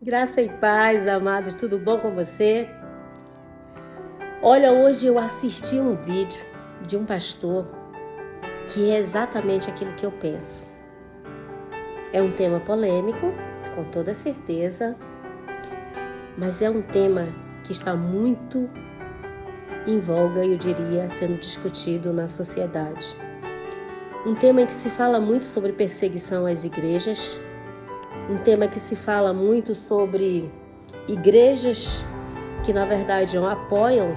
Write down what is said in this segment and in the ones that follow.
Graça e paz, amados, tudo bom com você? Olha, hoje eu assisti um vídeo de um pastor que é exatamente aquilo que eu penso. É um tema polêmico, com toda certeza, mas é um tema que está muito em voga, eu diria, sendo discutido na sociedade. Um tema em que se fala muito sobre perseguição às igrejas, um tema que se fala muito sobre igrejas que na verdade apoiam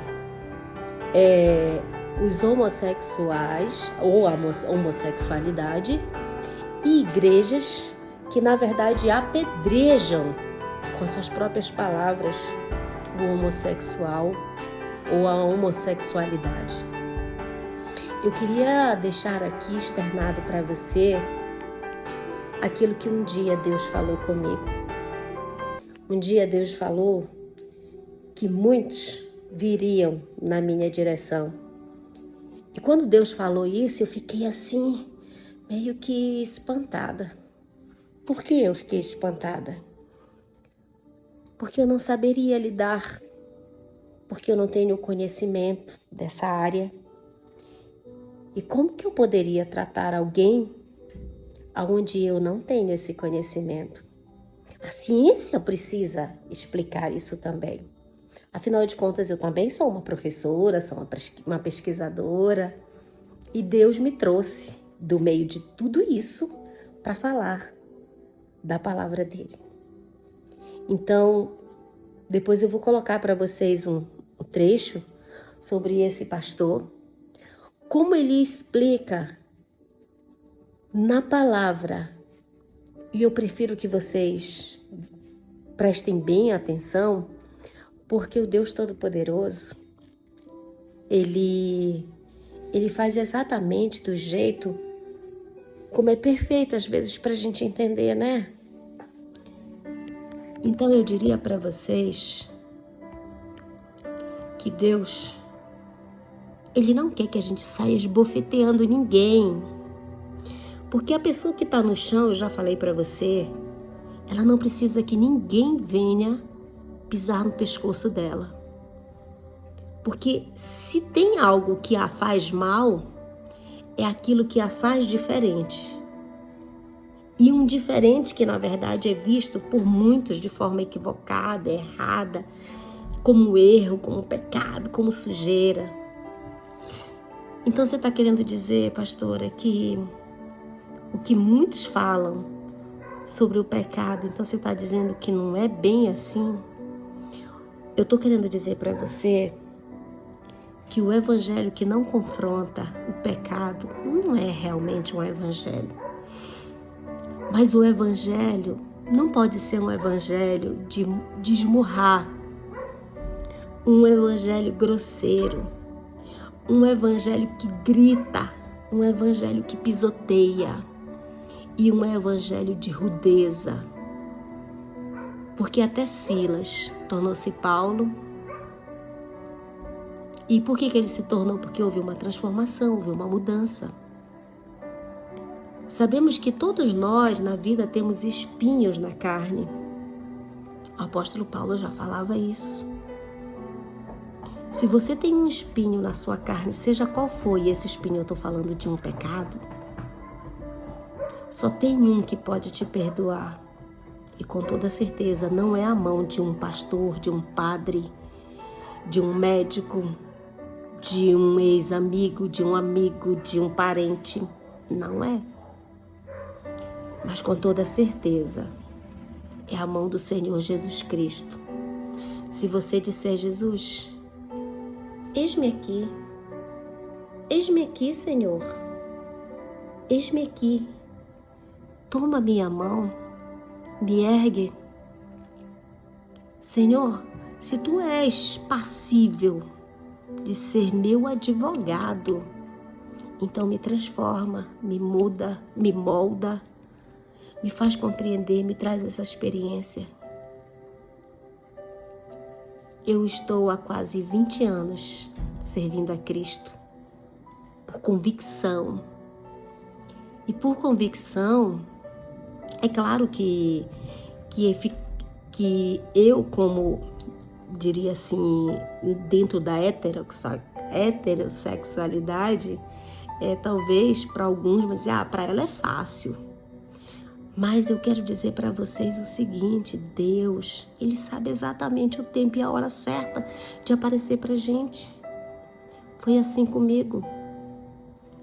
os homossexuais ou a homossexualidade e igrejas que na verdade apedrejam com suas próprias palavras o homossexual ou a homossexualidade. Eu queria deixar aqui externado para você aquilo que um dia Deus falou comigo. Um dia Deus falou que muitos viriam na minha direção. E quando Deus falou isso, eu fiquei assim, meio que espantada. Por que eu fiquei espantada? Porque eu não saberia lidar, porque eu não tenho conhecimento dessa área. E como que eu poderia tratar alguém onde eu não tenho esse conhecimento? A ciência precisa explicar isso também. Afinal de contas, eu também sou uma professora, sou uma pesquisadora, e Deus me trouxe do meio de tudo isso para falar da palavra dele. Então, depois eu vou colocar para vocês um trecho sobre esse pastor, como ele explica na palavra, e eu prefiro que vocês prestem bem atenção, porque o Deus Todo-Poderoso, ele faz exatamente do jeito como é perfeito às vezes para a gente entender, né? Então eu diria para vocês que Deus, ele não quer que a gente saia esbofeteando ninguém. Porque a pessoa que está no chão, eu já falei para você, ela não precisa que ninguém venha pisar no pescoço dela. Porque se tem algo que a faz mal, é aquilo que a faz diferente. E um diferente que, na verdade, é visto por muitos de forma equivocada, errada, como erro, como pecado, como sujeira. Então você está querendo dizer, pastora, que o que muitos falam sobre o pecado, então você está dizendo que não é bem assim? Eu estou querendo dizer para você que o evangelho que não confronta o pecado não é realmente um evangelho. Mas o evangelho não pode ser um evangelho de esmurrar, um evangelho grosseiro, um evangelho que grita, um evangelho que pisoteia e um evangelho de rudeza. Porque até Silas tornou-se Paulo. E por que ele se tornou? Porque houve uma transformação, houve uma mudança. Sabemos que todos nós na vida temos espinhos na carne. O apóstolo Paulo já falava isso. Se você tem um espinho na sua carne, seja qual for, e esse espinho eu estou falando de um pecado, só tem um que pode te perdoar. E com toda certeza não é a mão de um pastor, de um padre, de um médico, de um ex-amigo, de um parente. Não é. Mas com toda certeza é a mão do Senhor Jesus Cristo. Se você disser, Jesus, eis-me aqui, Senhor, eis-me aqui, toma minha mão, me ergue. Senhor, se tu és passível de ser meu advogado, então me transforma, me muda, me molda, me faz compreender, me traz essa experiência. Eu estou há quase 20 anos servindo a Cristo, por convicção. E por convicção, é claro que que eu, como diria assim, dentro da heterossexualidade, talvez para alguns vão dizer, para ela é fácil. Mas eu quero dizer para vocês o seguinte, Deus, Ele sabe exatamente o tempo e a hora certa de aparecer pra gente. Foi assim comigo.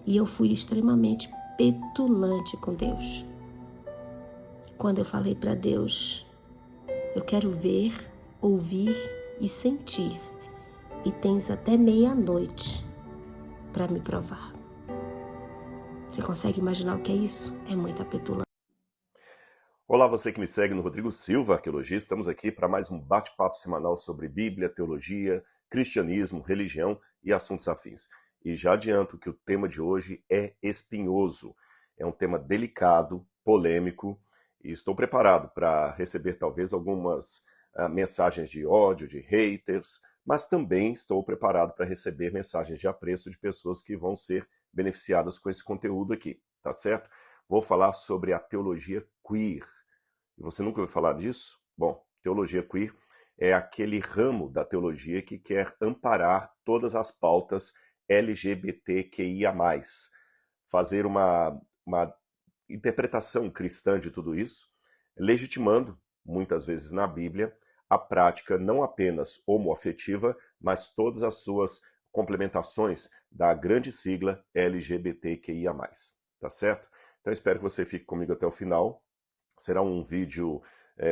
E eu fui extremamente petulante com Deus. Quando eu falei para Deus, eu quero ver, ouvir e sentir. E tens até meia-noite para me provar. Você consegue imaginar o que é isso? É muita petulância. Olá, você que me segue no Rodrigo Silva, Arqueologia. Estamos aqui para mais um bate-papo semanal sobre Bíblia, teologia, cristianismo, religião e assuntos afins. E já adianto que o tema de hoje é espinhoso. É um tema delicado, polêmico, e estou preparado para receber talvez algumas mensagens de ódio, de haters, mas também estou preparado para receber mensagens de apreço de pessoas que vão ser beneficiadas com esse conteúdo aqui, tá certo? Vou falar sobre a teologia queer. E você nunca ouviu falar disso? Bom, teologia queer é aquele ramo da teologia que quer amparar todas as pautas LGBTQIA+, fazer uma interpretação cristã de tudo isso, legitimando, muitas vezes na Bíblia, a prática não apenas homoafetiva, mas todas as suas complementações da grande sigla LGBTQIA+. Tá certo? Então espero que você fique comigo até o final. Será um vídeo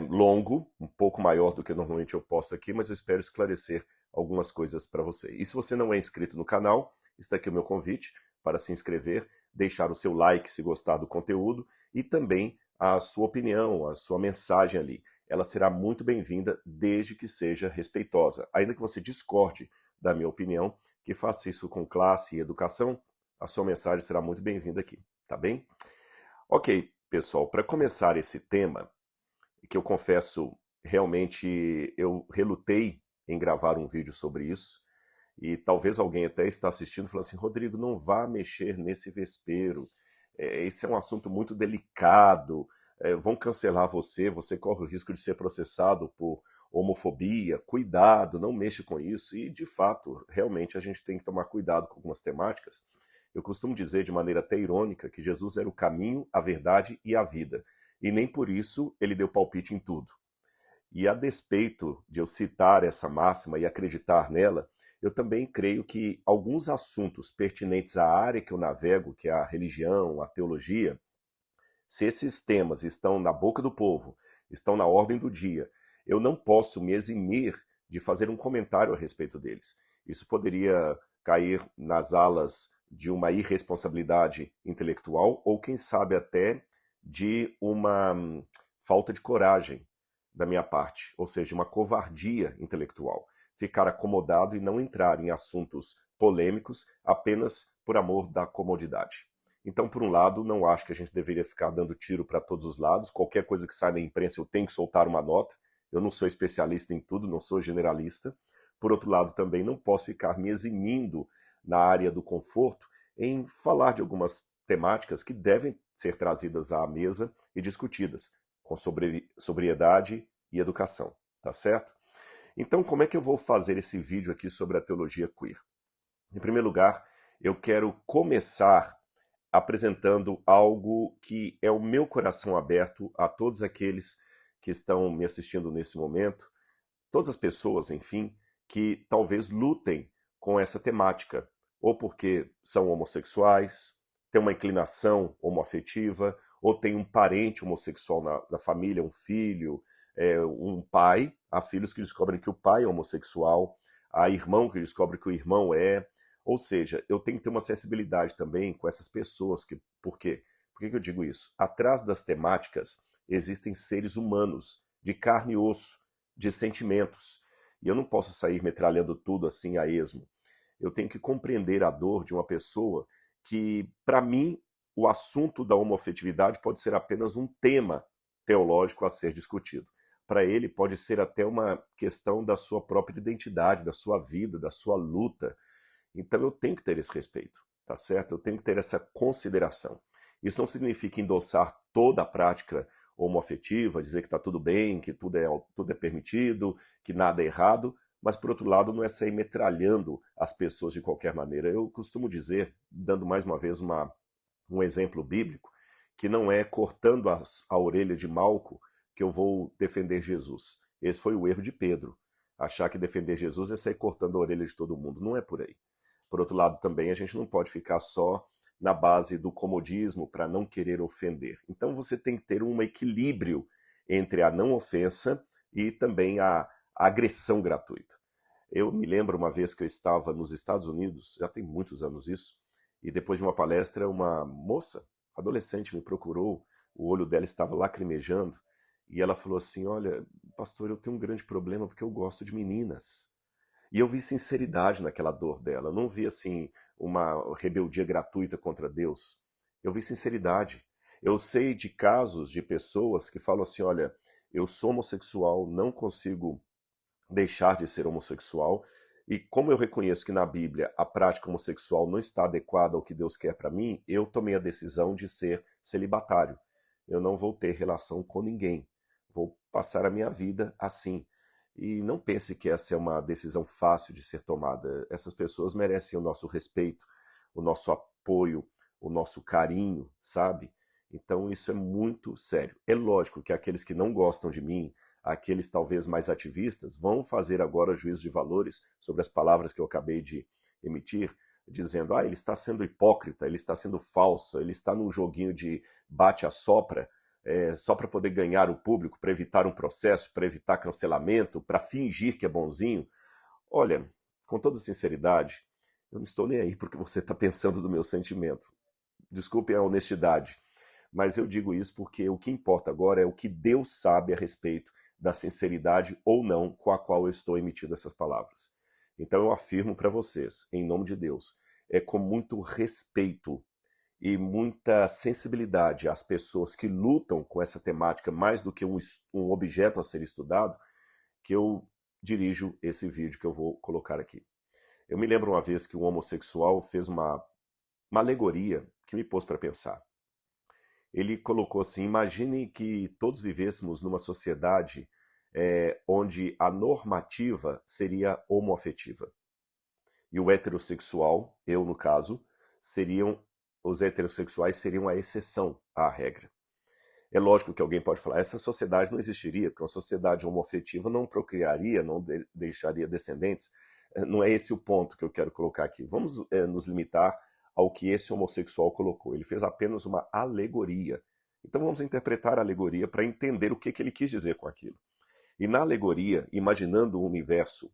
longo, um pouco maior do que normalmente eu posto aqui, mas eu espero esclarecer algumas coisas para você. E se você não é inscrito no canal, está aqui o meu convite para se inscrever, deixar o seu like se gostar do conteúdo e também a sua opinião, a sua mensagem ali. Ela será muito bem-vinda desde que seja respeitosa. Ainda que você discorde da minha opinião, que faça isso com classe e educação, a sua mensagem será muito bem-vinda aqui, tá bem? Ok, pessoal, para começar esse tema, que eu confesso, realmente eu relutei em gravar um vídeo sobre isso, e talvez alguém até está assistindo falando assim, Rodrigo, não vá mexer nesse vespeiro, esse é um assunto muito delicado, vão cancelar você, você corre o risco de ser processado por homofobia, cuidado, não mexa com isso, e de fato, realmente a gente tem que tomar cuidado com algumas temáticas. Eu costumo dizer de maneira até irônica que Jesus era o caminho, a verdade e a vida, e nem por isso ele deu palpite em tudo. E a despeito de eu citar essa máxima e acreditar nela, eu também creio que alguns assuntos pertinentes à área que eu navego, que é a religião, a teologia, se esses temas estão na boca do povo, estão na ordem do dia, eu não posso me eximir de fazer um comentário a respeito deles. Isso poderia cair nas alas de uma irresponsabilidade intelectual ou, quem sabe, até de uma falta de coragem da minha parte, ou seja, uma covardia intelectual. Ficar acomodado e não entrar em assuntos polêmicos apenas por amor da comodidade. Então, por um lado, não acho que a gente deveria ficar dando tiro para todos os lados. Qualquer coisa que sai na imprensa eu tenho que soltar uma nota. Eu não sou especialista em tudo, não sou generalista. Por outro lado, também não posso ficar me eximindo na área do conforto em falar de algumas temáticas que devem ser trazidas à mesa e discutidas com sobriedade e educação, tá certo? Então, como é que eu vou fazer esse vídeo aqui sobre a teologia queer? Em primeiro lugar, eu quero começar apresentando algo que é o meu coração aberto a todos aqueles que estão me assistindo nesse momento, todas as pessoas, enfim, que talvez lutem com essa temática, ou porque são homossexuais, têm uma inclinação homoafetiva, ou tem um parente homossexual na família, um filho, um pai, há filhos que descobrem que o pai é homossexual, há irmão que descobre que o irmão é, ou seja, eu tenho que ter uma sensibilidade também com essas pessoas. Por quê? Por que eu digo isso? Atrás das temáticas existem seres humanos, de carne e osso, de sentimentos. E eu não posso sair metralhando tudo assim a esmo. Eu tenho que compreender a dor de uma pessoa que, para mim, o assunto da homoafetividade pode ser apenas um tema teológico a ser discutido. Para ele, pode ser até uma questão da sua própria identidade, da sua vida, da sua luta. Então eu tenho que ter esse respeito, tá certo? Eu tenho que ter essa consideração. Isso não significa endossar toda a prática homoafetiva, dizer que está tudo bem, que tudo é permitido, que nada é errado, mas por outro lado não é sair metralhando as pessoas de qualquer maneira. Eu costumo dizer, dando mais uma vez um exemplo bíblico, que não é cortando a orelha de Malco que eu vou defender Jesus. Esse foi o erro de Pedro. Achar que defender Jesus é sair cortando a orelha de todo mundo. Não é por aí. Por outro lado, também, a gente não pode ficar só na base do comodismo para não querer ofender. Então você tem que ter um equilíbrio entre a não ofensa e também a agressão gratuita. Eu me lembro uma vez que eu estava nos Estados Unidos, já tem muitos anos isso, e depois de uma palestra, uma moça, adolescente, me procurou, o olho dela estava lacrimejando, e ela falou assim: olha, pastor, eu tenho um grande problema porque eu gosto de meninas. E eu vi sinceridade naquela dor dela. Eu não vi assim uma rebeldia gratuita contra Deus. Eu vi sinceridade. Eu sei de casos de pessoas que falam assim: olha, eu sou homossexual, não consigo deixar de ser homossexual. E como eu reconheço que na Bíblia a prática homossexual não está adequada ao que Deus quer para mim, eu tomei a decisão de ser celibatário. Eu não vou ter relação com ninguém. Vou passar a minha vida assim. E não pense que essa é uma decisão fácil de ser tomada. Essas pessoas merecem o nosso respeito, o nosso apoio, o nosso carinho, sabe? Então isso é muito sério. É lógico que aqueles que não gostam de mim, aqueles talvez mais ativistas, vão fazer agora juízo de valores sobre as palavras que eu acabei de emitir, dizendo: ele está sendo hipócrita, ele está sendo falso, ele está num joguinho de bate-a-sopra, só para poder ganhar o público, para evitar um processo, para evitar cancelamento, para fingir que é bonzinho. Olha, com toda sinceridade, eu não estou nem aí porque você está pensando do meu sentimento. Desculpe a honestidade, mas eu digo isso porque o que importa agora é o que Deus sabe a respeito da sinceridade ou não com a qual eu estou emitindo essas palavras. Então eu afirmo para vocês, em nome de Deus, é com muito respeito e muita sensibilidade às pessoas que lutam com essa temática mais do que um objeto a ser estudado, que eu dirijo esse vídeo que eu vou colocar aqui. Eu me lembro uma vez que um homossexual fez uma alegoria que me pôs para pensar. Ele colocou assim: imagine que todos vivêssemos numa sociedade onde a normativa seria homoafetiva. E o heterossexual, eu no caso, os heterossexuais seriam a exceção à regra. É lógico que alguém pode falar: essa sociedade não existiria, porque uma sociedade homoafetiva não procriaria, não deixaria descendentes. Não é esse o ponto que eu quero colocar aqui. Vamos nos limitar ao que esse homossexual colocou. Ele fez apenas uma alegoria. Então vamos interpretar a alegoria para entender o que ele quis dizer com aquilo. E na alegoria, imaginando um universo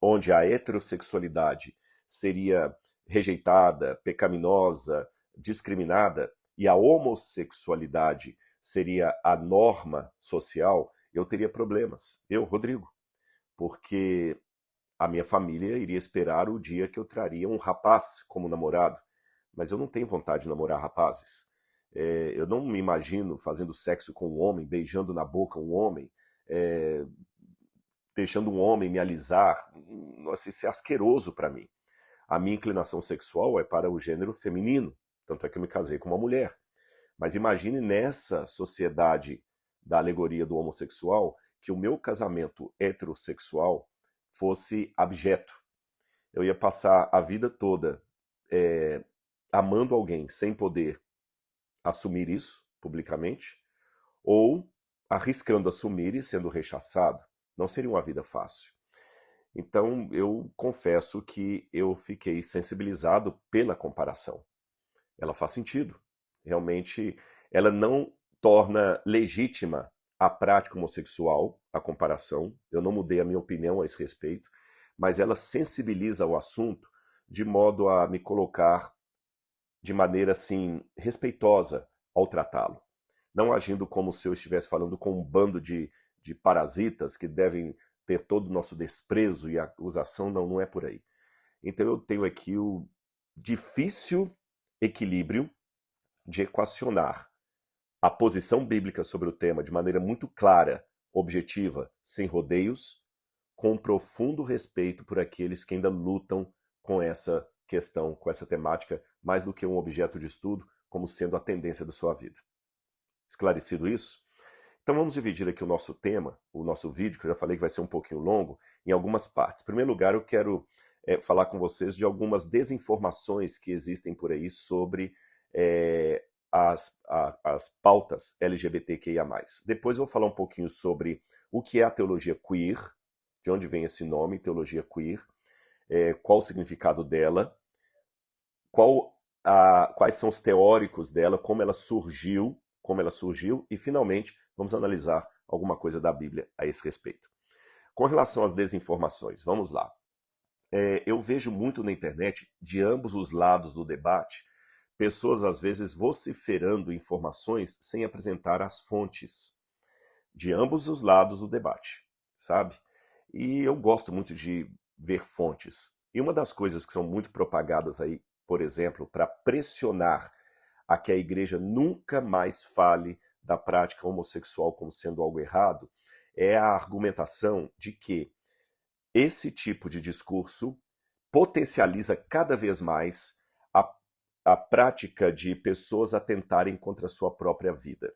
onde a heterossexualidade seria rejeitada, pecaminosa, discriminada, e a homossexualidade seria a norma social, eu teria problemas. Eu, Rodrigo. Porque a minha família iria esperar o dia que eu traria um rapaz como namorado. Mas eu não tenho vontade de namorar rapazes. Eu não me imagino fazendo sexo com um homem, beijando na boca um homem, deixando um homem me alisar. Nossa, isso é asqueroso para mim. A minha inclinação sexual é para o gênero feminino, tanto é que eu me casei com uma mulher. Mas imagine nessa sociedade da alegoria do homossexual que o meu casamento heterossexual fosse abjeto. Eu ia passar a vida toda amando alguém sem poder assumir isso publicamente, ou arriscando assumir e sendo rechaçado. Não seria uma vida fácil. Então eu confesso que eu fiquei sensibilizado pela comparação. Ela faz sentido. Realmente, ela não torna legítima a prática homossexual, a comparação. Eu não mudei a minha opinião a esse respeito, mas ela sensibiliza o assunto de modo a me colocar de maneira assim respeitosa ao tratá-lo. Não agindo como se eu estivesse falando com um bando de parasitas que devem ter todo o nosso desprezo e acusação. Não, não é por aí. Então eu tenho aqui o difícil equilíbrio de equacionar a posição bíblica sobre o tema de maneira muito clara, objetiva, sem rodeios, com um profundo respeito por aqueles que ainda lutam com essa questão, com essa temática, mais do que um objeto de estudo, como sendo a tendência da sua vida. Esclarecido isso? Então vamos dividir aqui o nosso tema, o nosso vídeo, que eu já falei que vai ser um pouquinho longo, em algumas partes. Em primeiro lugar, eu quero falar com vocês de algumas desinformações que existem por aí sobre as pautas LGBTQIA+. Depois eu vou falar um pouquinho sobre o que é a teologia queer, de onde vem esse nome, teologia queer, qual o significado dela, quais são os teóricos dela, como ela surgiu, e finalmente vamos analisar alguma coisa da Bíblia a esse respeito. Com relação às desinformações, vamos lá. Eu vejo muito na internet, de ambos os lados do debate, pessoas às vezes vociferando informações sem apresentar as fontes, de ambos os lados do debate, sabe? E eu gosto muito de ver fontes. E uma das coisas que são muito propagadas aí, por exemplo, para pressionar a que a igreja nunca mais fale da prática homossexual como sendo algo errado, é a argumentação de que esse tipo de discurso potencializa cada vez mais a prática de pessoas atentarem contra a sua própria vida.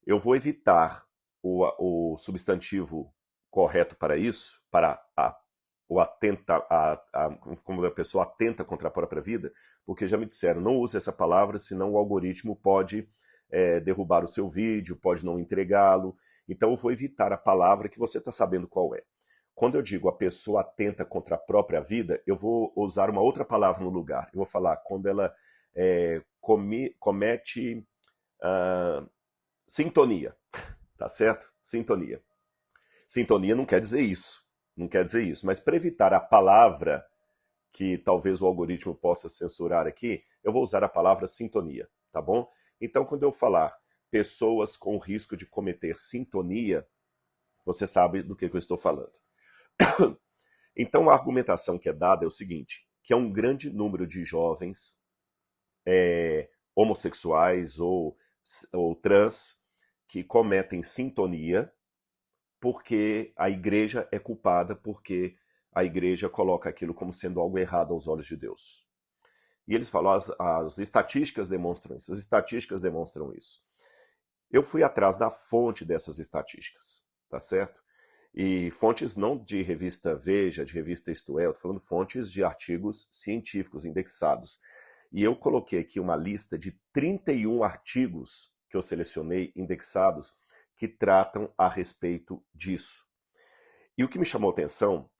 Eu vou evitar o substantivo correto para isso, para como a pessoa atenta contra a própria vida, porque já me disseram, não use essa palavra, senão o algoritmo pode derrubar o seu vídeo, pode não entregá-lo. Então eu vou evitar a palavra que você está sabendo qual é. Quando eu digo a pessoa atenta contra a própria vida, eu vou usar uma outra palavra no lugar. Eu vou falar quando ela comete sintonia, tá certo? Sintonia. Sintonia não quer dizer isso, mas para evitar a palavra que talvez o algoritmo possa censurar aqui, eu vou usar a palavra sintonia, tá bom? Então, quando eu falar pessoas com risco de cometer sintonia, você sabe do que eu estou falando. Então, a argumentação que é dada é o seguinte, que é um grande número de jovens homossexuais ou trans que cometem sintonia porque a igreja é culpada, porque a igreja coloca aquilo como sendo algo errado aos olhos de Deus. E eles falam, as estatísticas demonstram isso, isso. Eu fui atrás da fonte dessas estatísticas, tá certo? E fontes não de revista Veja, de revista Isto É, eu tô falando fontes de artigos científicos indexados. E eu coloquei aqui uma lista de 31 artigos que eu selecionei indexados que tratam a respeito disso. E o que me chamou a atenção,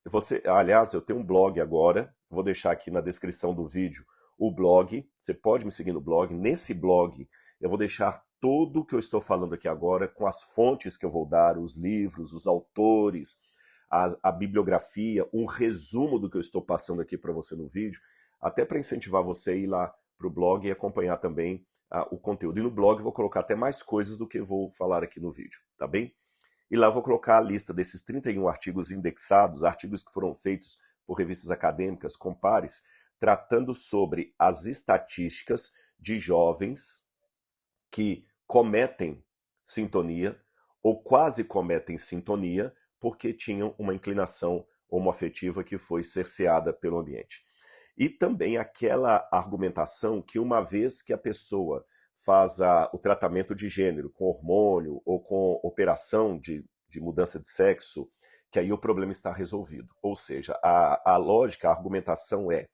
aliás, eu tenho um blog agora, vou deixar aqui na descrição do vídeo o blog, você pode me seguir no blog, nesse blog eu vou deixar tudo o que eu estou falando aqui agora, com as fontes que eu vou dar, os livros, os autores, a bibliografia, um resumo do que eu estou passando aqui para você no vídeo, até para incentivar você a ir lá para o blog e acompanhar também o conteúdo. E no blog eu vou colocar até mais coisas do que eu vou falar aqui no vídeo, tá bem? E lá eu vou colocar a lista desses 31 artigos indexados, artigos que foram feitos por revistas acadêmicas com pares, tratando sobre as estatísticas de jovens que cometem sintonia ou quase cometem sintonia porque tinham uma inclinação homoafetiva que foi cerceada pelo ambiente. E também aquela argumentação que uma vez que a pessoa faz o tratamento de gênero com hormônio ou com operação de mudança de sexo, que aí o problema está resolvido. Ou seja, a lógica, a argumentação é,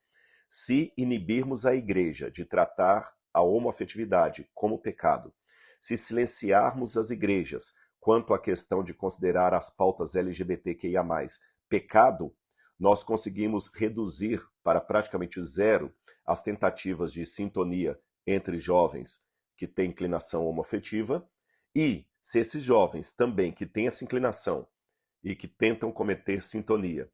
se inibirmos a igreja de tratar a homoafetividade como pecado, se silenciarmos as igrejas quanto à questão de considerar as pautas LGBTQIA+, pecado, nós conseguimos reduzir para praticamente zero as tentativas de sintonia entre jovens que têm inclinação homoafetiva, e se esses jovens também que têm essa inclinação e que tentam cometer sintonia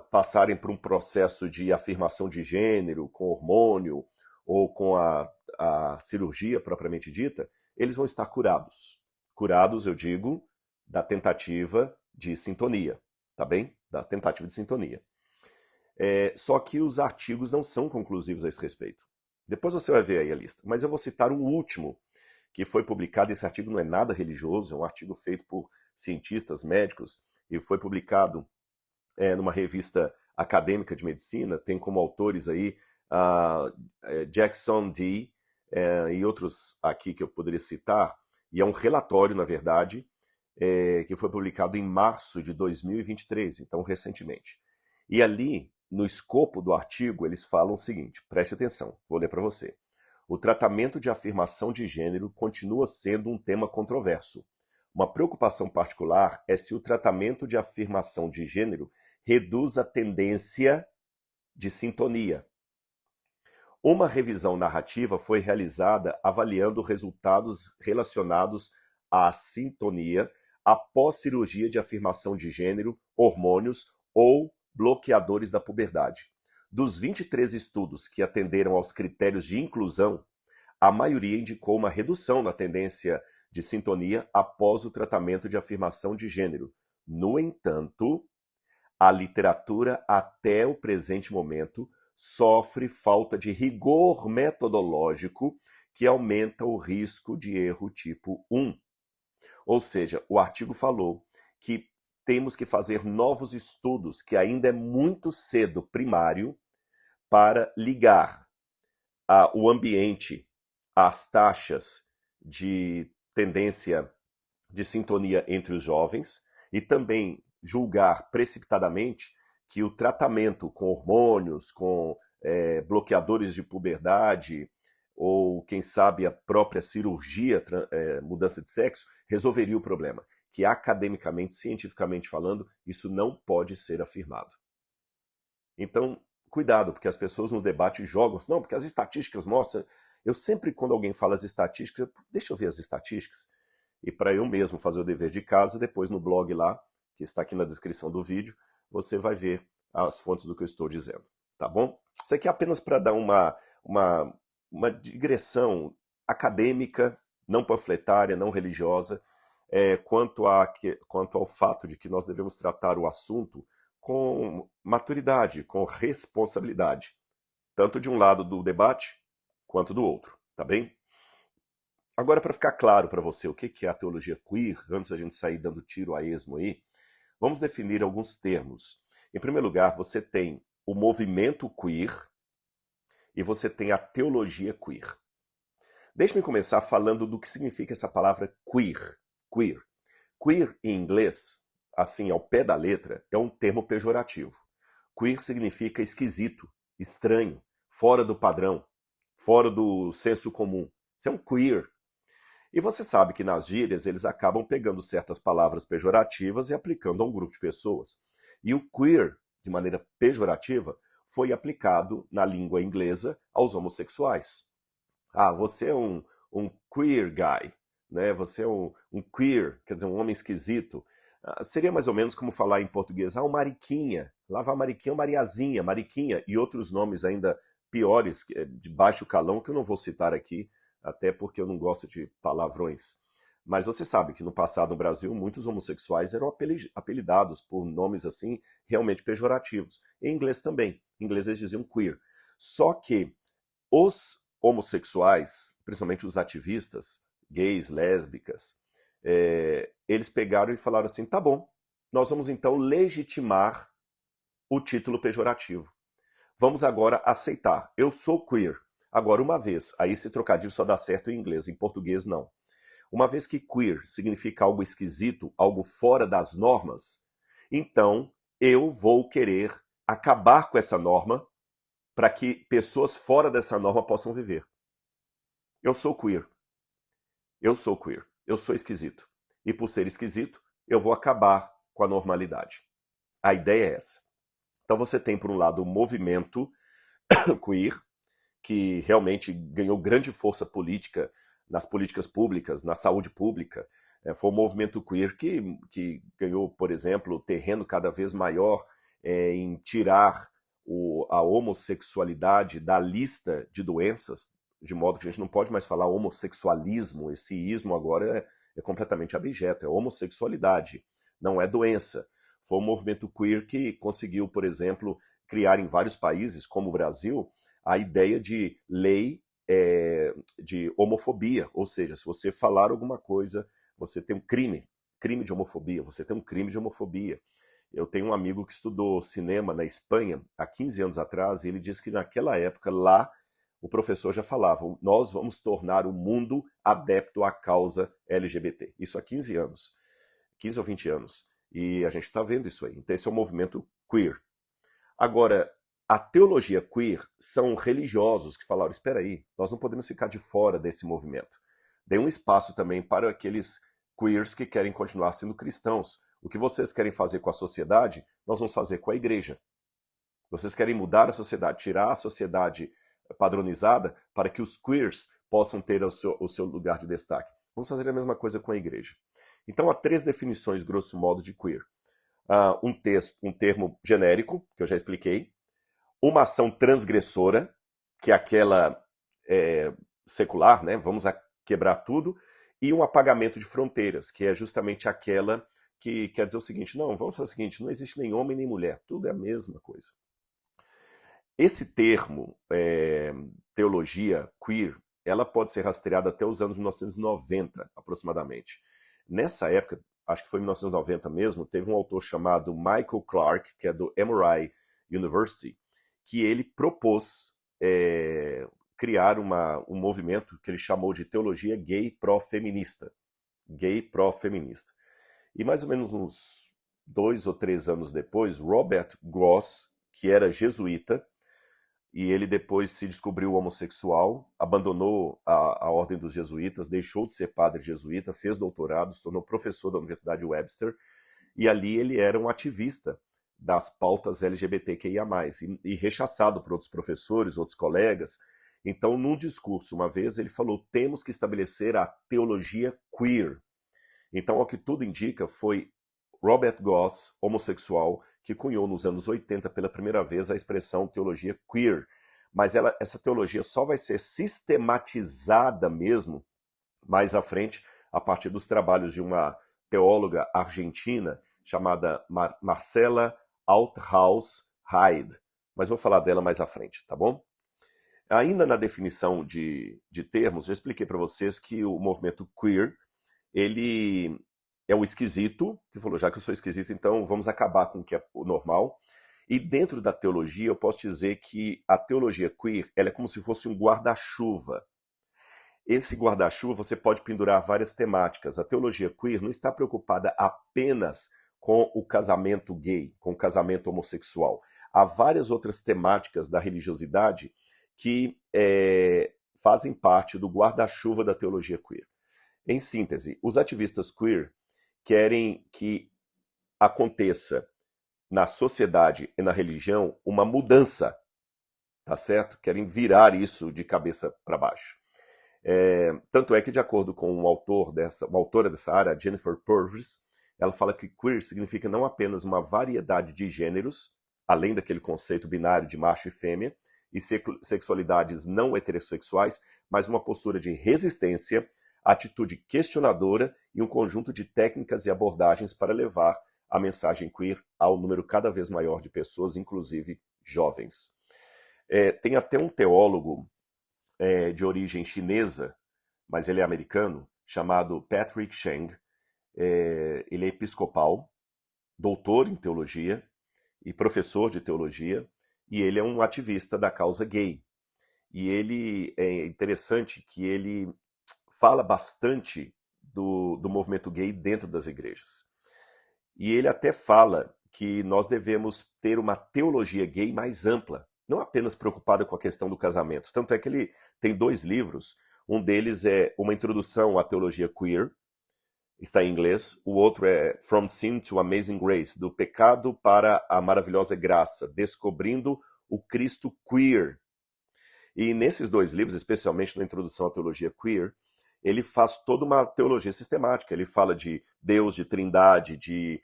passarem por um processo de afirmação de gênero, com hormônio ou com a cirurgia propriamente dita, eles vão estar curados. Curados, eu digo, da tentativa de sintonia, tá bem? Da tentativa de sintonia. Só que os artigos não são conclusivos a esse respeito. Depois você vai ver aí a lista. Mas eu vou citar um último que foi publicado. Esse artigo não é nada religioso, é um artigo feito por cientistas médicos e foi publicado numa revista acadêmica de medicina. Tem como autores aí Jackson D. E outros aqui que eu poderia citar. E é um relatório, na verdade, que foi publicado em março de 2023, então recentemente. E ali, no escopo do artigo, eles falam o seguinte, preste atenção, vou ler para você. O tratamento de afirmação de gênero continua sendo um tema controverso. Uma preocupação particular é se o tratamento de afirmação de gênero reduz a tendência de sintonia. Uma revisão narrativa foi realizada avaliando resultados relacionados à sintonia após cirurgia de afirmação de gênero, hormônios ou bloqueadores da puberdade. Dos 23 estudos que atenderam aos critérios de inclusão, a maioria indicou uma redução na tendência de sintonia após o tratamento de afirmação de gênero. No entanto, a literatura até o presente momento sofre falta de rigor metodológico que aumenta o risco de erro tipo 1. Ou seja, o artigo falou que temos que fazer novos estudos, que ainda é muito cedo, primário, para ligar o ambiente às taxas de tendência de sintonia entre os jovens e também julgar precipitadamente que o tratamento com hormônios, com bloqueadores de puberdade ou, quem sabe, a própria cirurgia, mudança de sexo, resolveria o problema. Que academicamente, cientificamente falando, isso não pode ser afirmado. Então, cuidado, porque as pessoas no debate jogam, não, porque as estatísticas mostram. Eu sempre, quando alguém fala as estatísticas, deixa eu ver as estatísticas, e para eu mesmo fazer o dever de casa, depois no blog lá, que está aqui na descrição do vídeo, você vai ver as fontes do que eu estou dizendo, tá bom? Isso aqui é apenas para dar uma digressão acadêmica, não panfletária, não religiosa, quanto ao fato de que nós devemos tratar o assunto com maturidade, com responsabilidade, tanto de um lado do debate, quanto do outro, tá bem? Agora, para ficar claro para você o que é a teologia queer, antes da gente sair dando tiro a esmo aí, vamos definir alguns termos. Em primeiro lugar, você tem o movimento queer e você tem a teologia queer. Deixe-me começar falando do que significa essa palavra queer. Queer. Queer, em inglês, assim, ao pé da letra, é um termo pejorativo. Queer significa esquisito, estranho, fora do padrão, fora do senso comum. Isso é um queer. E você sabe que nas gírias eles acabam pegando certas palavras pejorativas e aplicando a um grupo de pessoas. E o queer, de maneira pejorativa, foi aplicado na língua inglesa aos homossexuais. Ah, você é um queer guy, né? Você é um queer, quer dizer, um homem esquisito. Seria mais ou menos como falar em português, um mariquinha. Lá vai mariquinha, mariazinha, mariquinha, e outros nomes ainda piores, de baixo calão, que eu não vou citar aqui, até porque eu não gosto de palavrões. Mas você sabe que no passado no Brasil muitos homossexuais eram apelidados por nomes assim realmente pejorativos. Em inglês também. Em inglês eles diziam queer. Só que os homossexuais, principalmente os ativistas, gays, lésbicas, eles pegaram e falaram assim, tá bom, nós vamos então legitimar o título pejorativo. Vamos agora aceitar. Eu sou queer. Agora, uma vez, aí esse trocadilho só dá certo em inglês, em português não. Uma vez que queer significa algo esquisito, algo fora das normas, então eu vou querer acabar com essa norma para que pessoas fora dessa norma possam viver. Eu sou queer. Eu sou queer. Eu sou esquisito. E por ser esquisito, eu vou acabar com a normalidade. A ideia é essa. Então você tem, por um lado, o movimento queer, que realmente ganhou grande força política nas políticas públicas, na saúde pública. Foi um movimento queer que ganhou, por exemplo, terreno cada vez maior em tirar a homossexualidade da lista de doenças, de modo que a gente não pode mais falar homossexualismo, esse ismo agora é completamente abjeto, é homossexualidade, não é doença. Foi um movimento queer que conseguiu, por exemplo, criar em vários países, como o Brasil, a ideia de lei de homofobia, ou seja, se você falar alguma coisa, você tem um crime de homofobia, você tem um crime de homofobia. Eu tenho um amigo que estudou cinema na Espanha há 15 anos atrás, e ele disse que naquela época lá o professor já falava, nós vamos tornar o mundo adepto à causa LGBT. Isso há 15 anos, 15 ou 20 anos. E a gente está vendo isso aí. Então esse é o movimento queer. Agora, a teologia queer são religiosos que falaram, espera aí, nós não podemos ficar de fora desse movimento. Dê um espaço também para aqueles queers que querem continuar sendo cristãos. O que vocês querem fazer com a sociedade, nós vamos fazer com a igreja. Vocês querem mudar a sociedade, tirar a sociedade padronizada para que os queers possam ter o seu lugar de destaque. Vamos fazer a mesma coisa com a igreja. Então há 3 definições, grosso modo, de queer. Um termo genérico, que eu já expliquei. Uma ação transgressora, que é aquela secular, né? Vamos quebrar tudo. E um apagamento de fronteiras, que é justamente aquela que quer dizer o seguinte, não, vamos fazer o seguinte, não existe nem homem nem mulher, tudo é a mesma coisa. Esse termo, teologia queer, ela pode ser rastreada até os anos 1990, aproximadamente. Nessa época, acho que foi em 1990 mesmo, teve um autor chamado Michael Clark, que é do Emory University, que ele propôs criar um movimento que ele chamou de teologia gay pró-feminista. Gay pró-feminista. E mais ou menos uns 2 ou 3 anos depois, Robert Gross, que era jesuíta, e ele depois se descobriu homossexual, abandonou a ordem dos jesuítas, deixou de ser padre jesuíta, fez doutorado, se tornou professor da Universidade Webster, e ali ele era um ativista das pautas LGBTQIA+, e rechaçado por outros professores, outros colegas. Então, num discurso, uma vez, ele falou, temos que estabelecer a teologia queer. Então, ao que tudo indica, foi Robert Goss, homossexual, que cunhou nos anos 80 pela primeira vez a expressão teologia queer. Mas essa teologia só vai ser sistematizada mesmo mais à frente, a partir dos trabalhos de uma teóloga argentina chamada Marcela Althaus Hyde. Mas vou falar dela mais à frente, tá bom? Ainda na definição de termos, já expliquei para vocês que o movimento queer, ele é o esquisito, que falou, já que eu sou esquisito, então vamos acabar com o que é o normal. E dentro da teologia, eu posso dizer que a teologia queer, ela é como se fosse um guarda-chuva. Esse guarda-chuva você pode pendurar várias temáticas. A teologia queer não está preocupada apenas com o casamento gay, com o casamento homossexual. Há várias outras temáticas da religiosidade que fazem parte do guarda-chuva da teologia queer. Em síntese, os ativistas queer querem que aconteça na sociedade e na religião uma mudança, tá certo? Querem virar isso de cabeça para baixo. Tanto é que, de acordo com uma autora dessa área, Jennifer Purvis, ela fala que queer significa não apenas uma variedade de gêneros, além daquele conceito binário de macho e fêmea, e sexualidades não heterossexuais, mas uma postura de resistência, atitude questionadora e um conjunto de técnicas e abordagens para levar a mensagem queer ao número cada vez maior de pessoas, inclusive jovens. Tem até um teólogo de origem chinesa, mas ele é americano, chamado Patrick Cheng. Ele é episcopal, doutor em teologia e professor de teologia, e ele é um ativista da causa gay. E ele é interessante que ele fala bastante do movimento gay dentro das igrejas. E ele até fala que nós devemos ter uma teologia gay mais ampla, não apenas preocupada com a questão do casamento. Tanto é que ele tem 2 livros, um deles é uma introdução à teologia queer, está em inglês, o outro é From Sin to Amazing Grace, do pecado para a maravilhosa graça, descobrindo o Cristo queer. E nesses 2 livros, especialmente na introdução à teologia queer, ele faz toda uma teologia sistemática. Ele fala de Deus, de trindade, de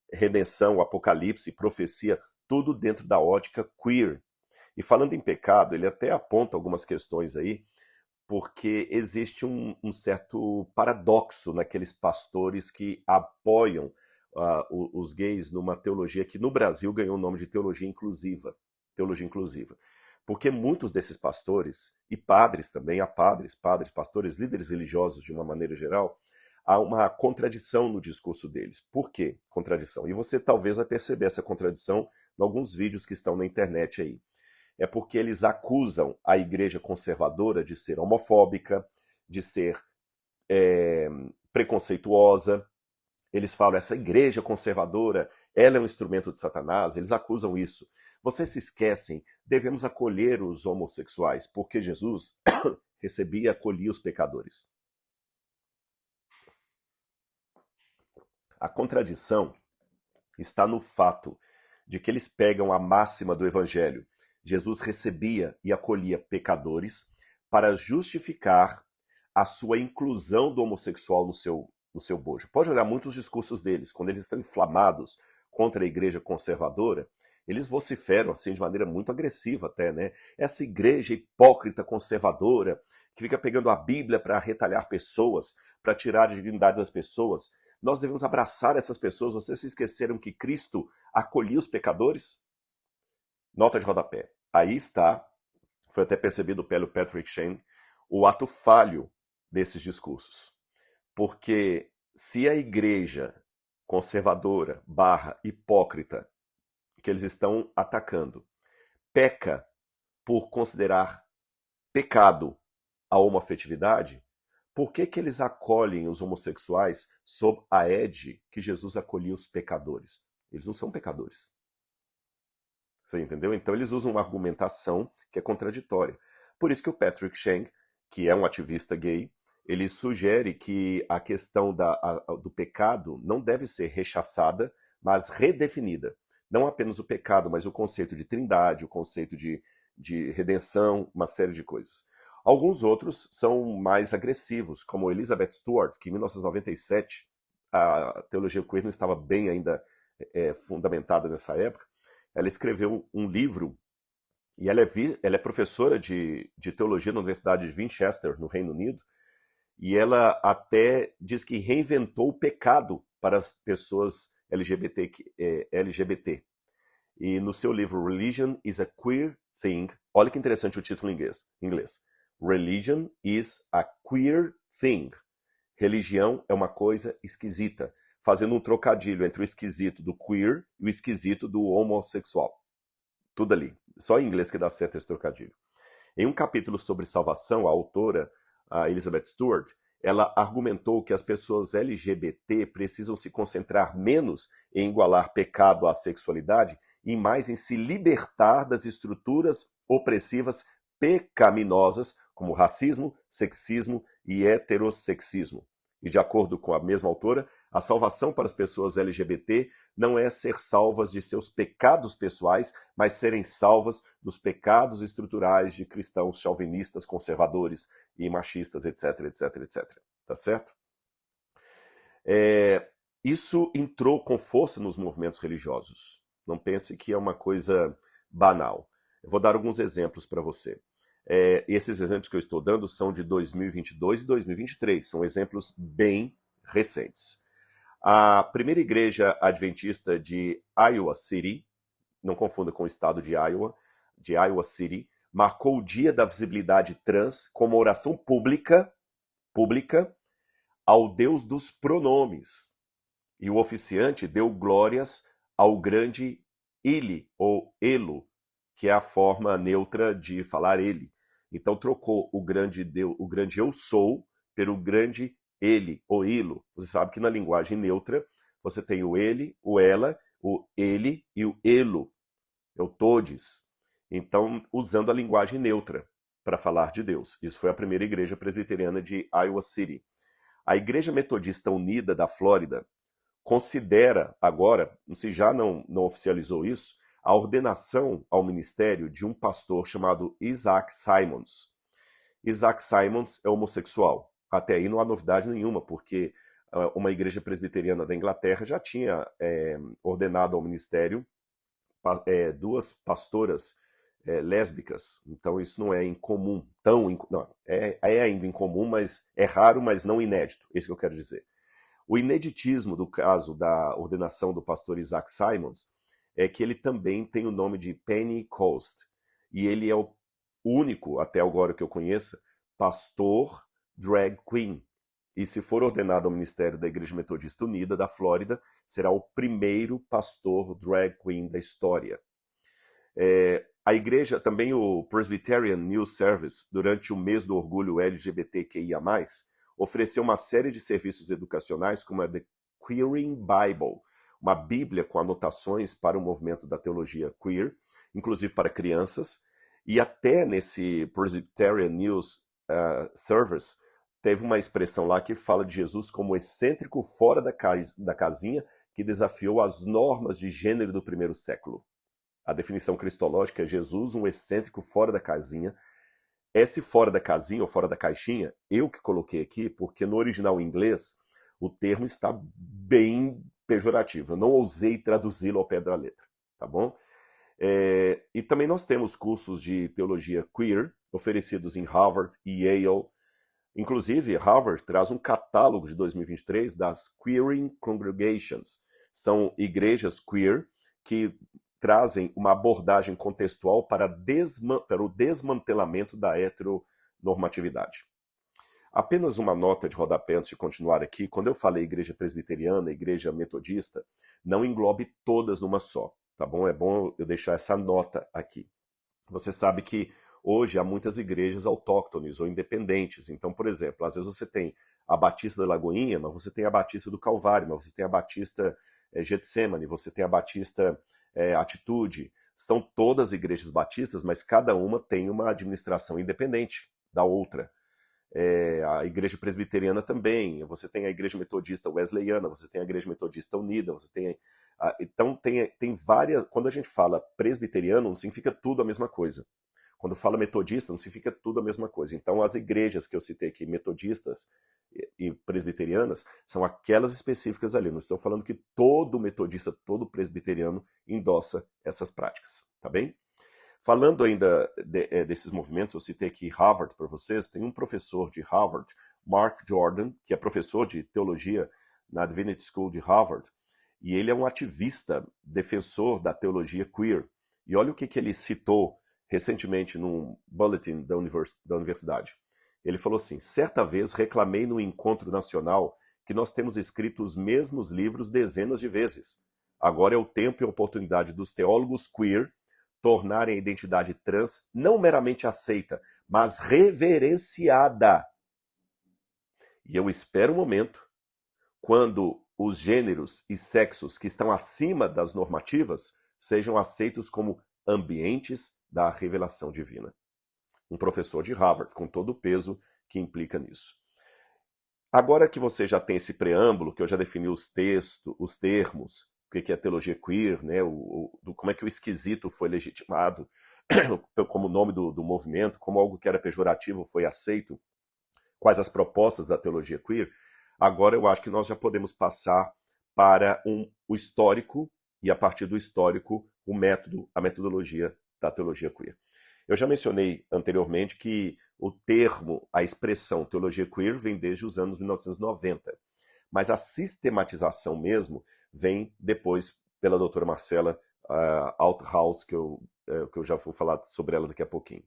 redenção, apocalipse, profecia, tudo dentro da ótica queer. E falando em pecado, ele até aponta algumas questões aí, porque existe um certo paradoxo naqueles pastores que apoiam os gays numa teologia que no Brasil ganhou o nome de teologia inclusiva. Teologia inclusiva. Porque muitos desses pastores, e padres também, há padres, pastores, líderes religiosos de uma maneira geral, há uma contradição no discurso deles. Por que contradição? E você talvez vai perceber essa contradição em alguns vídeos que estão na internet aí. é porque eles acusam a igreja conservadora de ser homofóbica, de ser preconceituosa. Eles falam, essa igreja conservadora, ela é um instrumento de Satanás, eles acusam isso. Vocês se esquecem, devemos acolher os homossexuais, porque Jesus recebia e acolhia os pecadores. A contradição está no fato de que eles pegam a máxima do evangelho. Jesus recebia e acolhia pecadores para justificar a sua inclusão do homossexual no seu bojo. Pode olhar muitos discursos deles, quando eles estão inflamados contra a igreja conservadora, eles vociferam assim de maneira muito agressiva até, né? Essa igreja hipócrita conservadora que fica pegando a Bíblia para retalhar pessoas, para tirar a dignidade das pessoas. Nós devemos abraçar essas pessoas. Vocês se esqueceram que Cristo acolhia os pecadores? Nota de rodapé. Aí está, foi até percebido pelo Patrick Shane, o ato falho desses discursos. Porque se a igreja conservadora / hipócrita que eles estão atacando peca por considerar pecado a homoafetividade, por que eles acolhem os homossexuais sob a égide que Jesus acolhia os pecadores? Eles não são pecadores. Você entendeu? Então eles usam uma argumentação que é contraditória. Por isso que o Patrick Shane, que é um ativista gay, ele sugere que a questão do pecado não deve ser rechaçada, mas redefinida. Não apenas o pecado, mas o conceito de trindade, o conceito de redenção, uma série de coisas. Alguns outros são mais agressivos, como Elizabeth Stewart, que em 1997, a teologia queer não estava bem ainda fundamentada nessa época. Ela escreveu um livro, e ela é professora de teologia na Universidade de Winchester, no Reino Unido, e ela até diz que reinventou o pecado para as pessoas LGBT. E no seu livro Religion is a Queer Thing, olha que interessante o título em inglês. Religion is a Queer Thing. Religião é uma coisa esquisita, fazendo um trocadilho entre o esquisito do queer e o esquisito do homossexual. Tudo ali. Só em inglês que dá certo esse trocadilho. Em um capítulo sobre salvação, a autora, a Elizabeth Stewart, ela argumentou que as pessoas LGBT precisam se concentrar menos em igualar pecado à sexualidade e mais em se libertar das estruturas opressivas pecaminosas, como racismo, sexismo e heterossexismo. E de acordo com a mesma autora, a salvação para as pessoas LGBT não é ser salvas de seus pecados pessoais, mas serem salvas dos pecados estruturais de cristãos chauvinistas, conservadores e machistas, etc, etc, etc. Tá certo? Isso entrou com força nos movimentos religiosos. Não pense que é uma coisa banal. Eu vou dar alguns exemplos para você. Esses exemplos que eu estou dando são de 2022 e 2023. São exemplos bem recentes. A primeira igreja adventista de Iowa City, não confunda com o estado de Iowa City, marcou o Dia da Visibilidade Trans como oração pública ao Deus dos pronomes. E o oficiante deu glórias ao grande ele, ou elo, que é a forma neutra de falar ele. Então trocou o grande Deus, o grande eu sou, pelo grande ele, ou ilo. Você sabe que na linguagem neutra você tem o ele, o ela, o ele e o elo, o todes. Então, usando a linguagem neutra para falar de Deus. Isso foi a primeira igreja presbiteriana de Iowa City. A Igreja Metodista Unida da Flórida considera agora, se já não oficializou isso, a ordenação ao ministério de um pastor chamado Isaac Simons. Isaac Simons é homossexual. Até aí não há novidade nenhuma, porque uma igreja presbiteriana da Inglaterra já tinha ordenado ao ministério duas pastoras lésbicas. Então isso não é incomum, é ainda incomum, mas é raro, mas não inédito. É isso que eu quero dizer. O ineditismo do caso da ordenação do pastor Isaac Simons é que ele também tem o nome de Pentecost, e ele é o único, até agora que eu conheça, pastor drag queen. E se for ordenado ao ministério da Igreja Metodista Unida da Flórida, será o primeiro pastor drag queen da história. A igreja, também o Presbyterian News Service, durante o mês do orgulho LGBTQIA+, ofereceu uma série de serviços educacionais como a The Queering Bible, uma bíblia com anotações para o movimento da teologia queer, inclusive para crianças, e até nesse Presbyterian News Service teve uma expressão lá que fala de Jesus como excêntrico fora da casinha que desafiou as normas de gênero do primeiro século. A definição cristológica é Jesus, um excêntrico fora da casinha. Esse fora da casinha ou fora da caixinha, eu que coloquei aqui, porque no original em inglês o termo está bem pejorativo. Eu não ousei traduzi-lo ao pé da letra, tá bom? E também nós temos cursos de teologia queer oferecidos em Harvard e Yale. Inclusive, Harvard traz um catálogo de 2023 das Queering Congregations. São igrejas queer que trazem uma abordagem contextual para o desmantelamento da heteronormatividade. Apenas uma nota de rodapé antes de continuar aqui. Quando eu falei igreja presbiteriana, igreja metodista, não englobe todas numa só, tá bom? É bom eu deixar essa nota aqui. Você sabe que hoje há muitas igrejas autóctones ou independentes. Então, por exemplo, às vezes você tem a Batista da Lagoinha, mas você tem a Batista do Calvário, mas você tem a Batista Getsemane, você tem a Batista Atitude. São todas igrejas batistas, mas cada uma tem uma administração independente da outra. A igreja presbiteriana também, você tem a igreja metodista wesleyana, você tem a igreja metodista unida, você tem... Então tem várias... Quando a gente fala presbiteriano, não significa tudo a mesma coisa. Quando fala metodista, não significa tudo a mesma coisa. Então as igrejas que eu citei aqui, metodistas e presbiterianas, são aquelas específicas ali. Não estou falando que todo metodista, todo presbiteriano endossa essas práticas, tá bem? Falando ainda desses movimentos, eu citei aqui Harvard para vocês, tem um professor de Harvard, Mark Jordan, que é professor de teologia na Divinity School de Harvard, e ele é um ativista, defensor da teologia queer. E olha o que ele citou recentemente num bulletin da universidade. Ele falou assim: certa vez reclamei no encontro nacional que nós temos escrito os mesmos livros dezenas de vezes. Agora é o tempo e a oportunidade dos teólogos queer tornarem a identidade trans não meramente aceita, mas reverenciada. E eu espero um momento quando os gêneros e sexos que estão acima das normativas sejam aceitos como ambientes da revelação divina. Um professor de Harvard, com todo o peso que implica nisso. Agora que você já tem esse preâmbulo, que eu já defini os termos, o que é teologia queer, né, como é que o esquisito foi legitimado como nome do movimento, como algo que era pejorativo foi aceito, quais as propostas da teologia queer, agora eu acho que nós já podemos passar para o histórico, e a partir do histórico, a metodologia da teologia queer. Eu já mencionei anteriormente que o termo, a expressão teologia queer vem desde os anos 1990, mas a sistematização mesmo vem depois pela doutora Marcela Althaus, que eu já vou falar sobre ela daqui a pouquinho.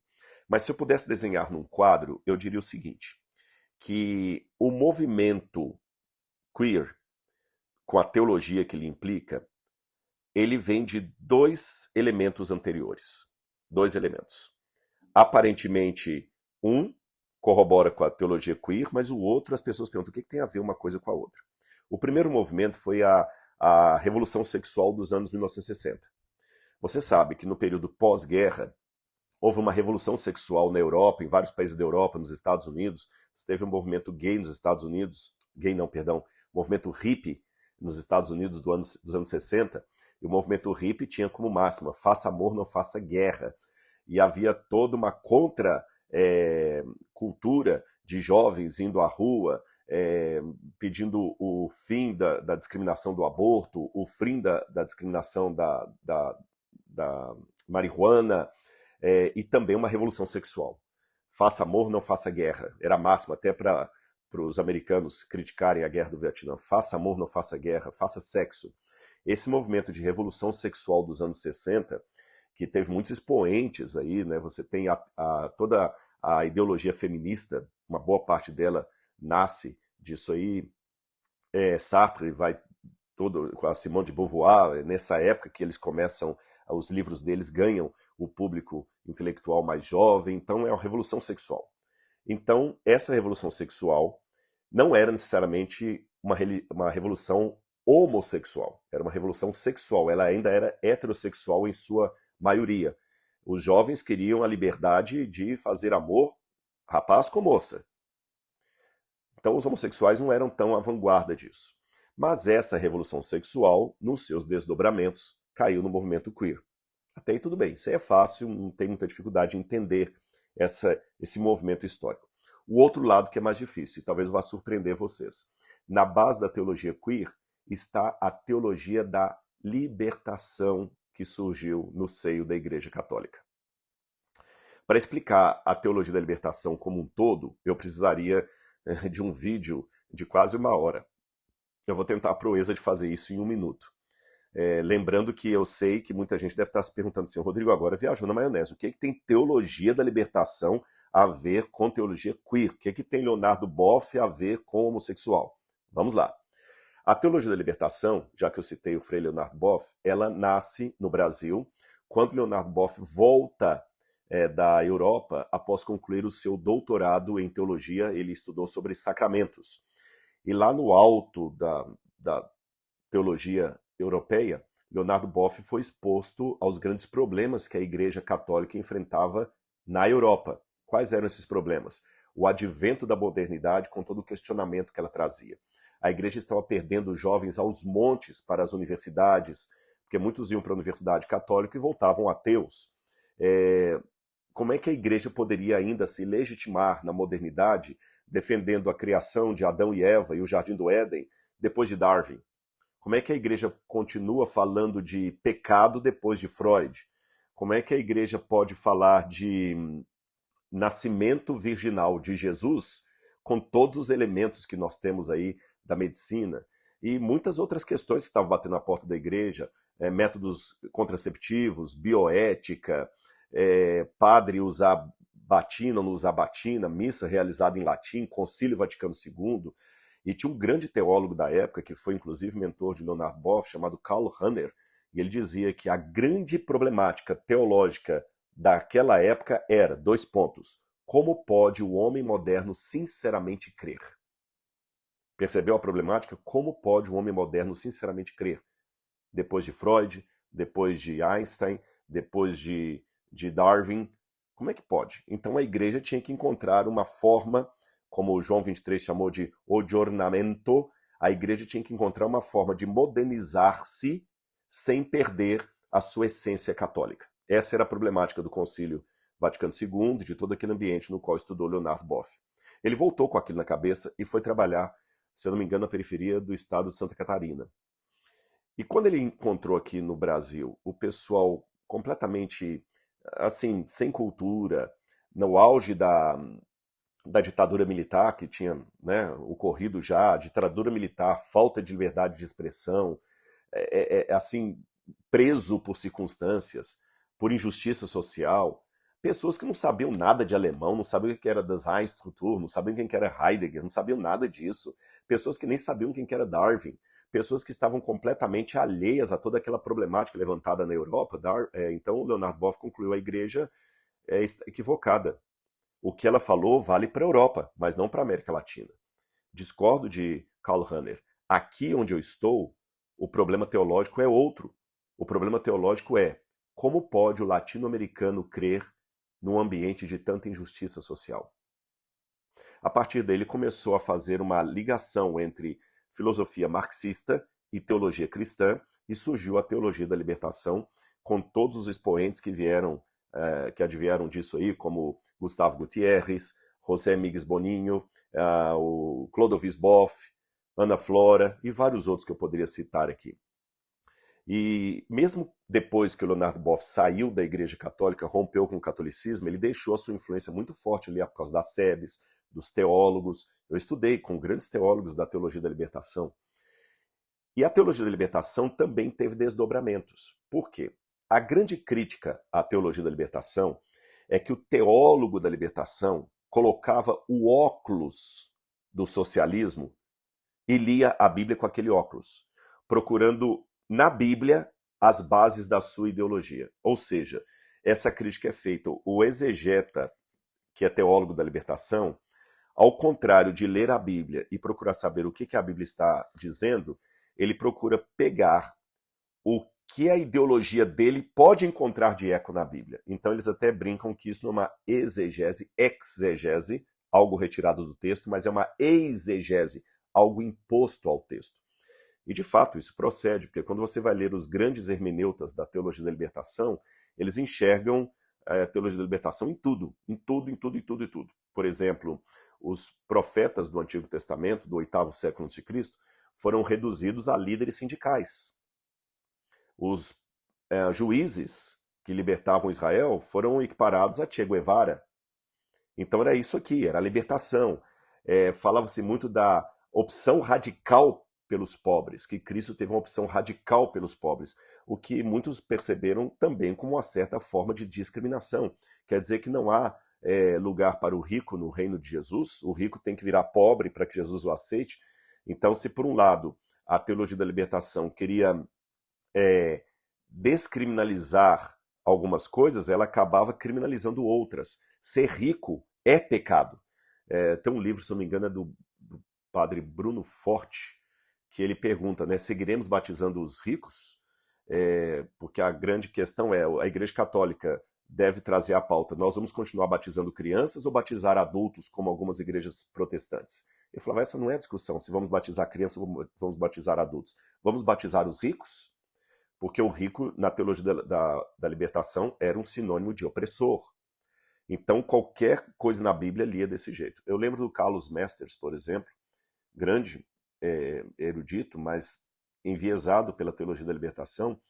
Mas se eu pudesse desenhar num quadro, eu diria o seguinte, que o movimento queer, com a teologia que ele implica, ele vem de dois elementos anteriores. Dois elementos. Aparentemente, um corrobora com a teologia queer, mas o outro, as pessoas perguntam o que tem a ver uma coisa com a outra. O primeiro movimento foi a Revolução Sexual dos anos 1960. Você sabe que no período pós-guerra, houve uma revolução sexual na Europa, em vários países da Europa, nos Estados Unidos. Teve um movimento gay nos Estados Unidos, movimento hippie nos Estados Unidos dos anos 60. E o movimento hippie tinha como máxima, faça amor, não faça guerra. E havia toda uma cultura de jovens indo à rua, pedindo o fim da discriminação do aborto, o fim da discriminação da marihuana, e também uma revolução sexual. Faça amor, não faça guerra. Era a máxima até para os americanos criticarem a guerra do Vietnã. Faça amor, não faça guerra, faça sexo. Esse movimento de revolução sexual dos anos 60, que teve muitos expoentes aí, né? Você tem toda a ideologia feminista, uma boa parte dela nasce disso aí. Sartre vai com a Simone de Beauvoir, nessa época que eles começam os livros deles ganham o público intelectual mais jovem, então é uma revolução sexual. Então, essa revolução sexual não era necessariamente uma revolução homossexual, era uma revolução sexual, ela ainda era heterossexual em sua maioria. Os jovens queriam a liberdade de fazer amor rapaz com moça. Então os homossexuais não eram tão à vanguarda disso. Mas essa revolução sexual, nos seus desdobramentos, caiu no movimento queer. Até aí tudo bem, isso aí é fácil, não tem muita dificuldade em entender esse movimento histórico. O outro lado que é mais difícil, e talvez vá surpreender vocês. Na base da teologia queer está a teologia da libertação que surgiu no seio da Igreja Católica. Para explicar a teologia da libertação como um todo, eu precisaria de um vídeo de quase 1 hora. Eu vou tentar a proeza de fazer isso em 1 minuto. Lembrando que eu sei que muita gente deve estar se perguntando assim, Rodrigo agora viajou na maionese, o que tem teologia da libertação a ver com teologia queer? O que tem Leonardo Boff a ver com homossexual? Vamos lá. A teologia da libertação, já que eu citei o Frei Leonardo Boff, ela nasce no Brasil quando Leonardo Boff volta da Europa após concluir o seu doutorado em teologia. Ele estudou sobre sacramentos. E lá no alto da teologia europeia, Leonardo Boff foi exposto aos grandes problemas que a Igreja Católica enfrentava na Europa. Quais eram esses problemas? O advento da modernidade com todo o questionamento que ela trazia. A Igreja estava perdendo jovens aos montes para as universidades, porque muitos iam para a Universidade Católica e voltavam ateus. Como é que a Igreja poderia ainda se legitimar na modernidade, defendendo a criação de Adão e Eva e o Jardim do Éden, depois de Darwin? Como é que a Igreja continua falando de pecado depois de Freud? Como é que a Igreja pode falar de nascimento virginal de Jesus com todos os elementos que nós temos aí da medicina? E muitas outras questões que estavam batendo na porta da Igreja, métodos contraceptivos, bioética, padre usar batina ou não usar batina, missa realizada em latim, Concílio Vaticano II. E tinha um grande teólogo da época, que foi inclusive mentor de Leonard Boff, chamado Karl Rahner, e ele dizia que a grande problemática teológica daquela época era, 2 pontos, como pode o homem moderno sinceramente crer? Percebeu a problemática? Como pode o homem moderno sinceramente crer? Depois de Freud, depois de Einstein, depois de Darwin, como é que pode? Então a Igreja tinha que encontrar uma forma, como o João 23 chamou de aggiornamento, a Igreja tinha que encontrar uma forma de modernizar-se sem perder a sua essência católica. Essa era a problemática do Concílio Vaticano II, de todo aquele ambiente no qual estudou Leonardo Boff. Ele voltou com aquilo na cabeça e foi trabalhar, se eu não me engano, na periferia do estado de Santa Catarina. E quando ele encontrou aqui no Brasil o pessoal completamente, assim, sem cultura, no auge da ditadura militar que tinha, né, ocorrido já, a ditadura militar, falta de liberdade de expressão, assim, preso por circunstâncias, por injustiça social, pessoas que não sabiam nada de alemão, não sabiam o que era Design-Struktur, não sabiam quem que era Heidegger, não sabiam nada disso, pessoas que nem sabiam quem que era Darwin, pessoas que estavam completamente alheias a toda aquela problemática levantada na Europa. Então, Leonardo Boff concluiu a Igreja equivocada. O que ela falou vale para a Europa, mas não para a América Latina. Discordo de Karl Rahner. Aqui onde eu estou, o problema teológico é outro. O problema teológico é como pode o latino-americano crer num ambiente de tanta injustiça social. A partir daí, ele começou a fazer uma ligação entre filosofia marxista e teologia cristã, e surgiu a teologia da libertação, com todos os expoentes que advieram disso aí, como Gustavo Gutierrez, José Miguel Boninho, o Clodovis Boff, Ana Flora e vários outros que eu poderia citar aqui. E mesmo depois que o Leonardo Boff saiu da Igreja Católica, rompeu com o catolicismo, ele deixou a sua influência muito forte ali por causa das sebes, dos teólogos. Eu estudei com grandes teólogos da teologia da libertação. E a teologia da libertação também teve desdobramentos. Por quê? A grande crítica à teologia da libertação é que o teólogo da libertação colocava o óculos do socialismo e lia a Bíblia com aquele óculos, procurando na Bíblia as bases da sua ideologia. Ou seja, essa crítica é feita, o exegeta, que é teólogo da libertação, ao contrário de ler a Bíblia e procurar saber o que a Bíblia está dizendo, ele procura pegar o que a ideologia dele pode encontrar de eco na Bíblia. Então eles até brincam que isso não é uma exegese, exegese, algo retirado do texto, mas é uma exegese, algo imposto ao texto. E de fato isso procede, porque quando você vai ler os grandes hermeneutas da teologia da libertação, eles enxergam a teologia da libertação em tudo, em tudo, em tudo, em tudo, em tudo. Por exemplo, os profetas do Antigo Testamento, do 8º século a.C., foram reduzidos a líderes sindicais. Os juízes que libertavam Israel foram equiparados a Che Guevara. Então era isso aqui, era a libertação. Falava-se muito da opção radical pelos pobres, que Cristo teve uma opção radical pelos pobres, o que muitos perceberam também como uma certa forma de discriminação. Quer dizer que não há lugar para o rico no reino de Jesus, o rico tem que virar pobre para que Jesus o aceite. Então, se por um lado a teologia da libertação queria descriminalizar algumas coisas, ela acabava criminalizando outras. Ser rico é pecado. Tem um livro, se não me engano, é do padre Bruno Forte, que ele pergunta, né, seguiremos batizando os ricos? Porque a grande questão é, a Igreja Católica deve trazer a pauta, nós vamos continuar batizando crianças ou batizar adultos, como algumas igrejas protestantes? Eu falava, essa não é a discussão, se vamos batizar crianças ou vamos batizar adultos. Vamos batizar os ricos? Porque o rico, na teologia da libertação, era um sinônimo de opressor. Então, qualquer coisa na Bíblia lia desse jeito. Eu lembro do Carlos Mesters, por exemplo, grande erudito, mas enviesado pela teologia da libertação,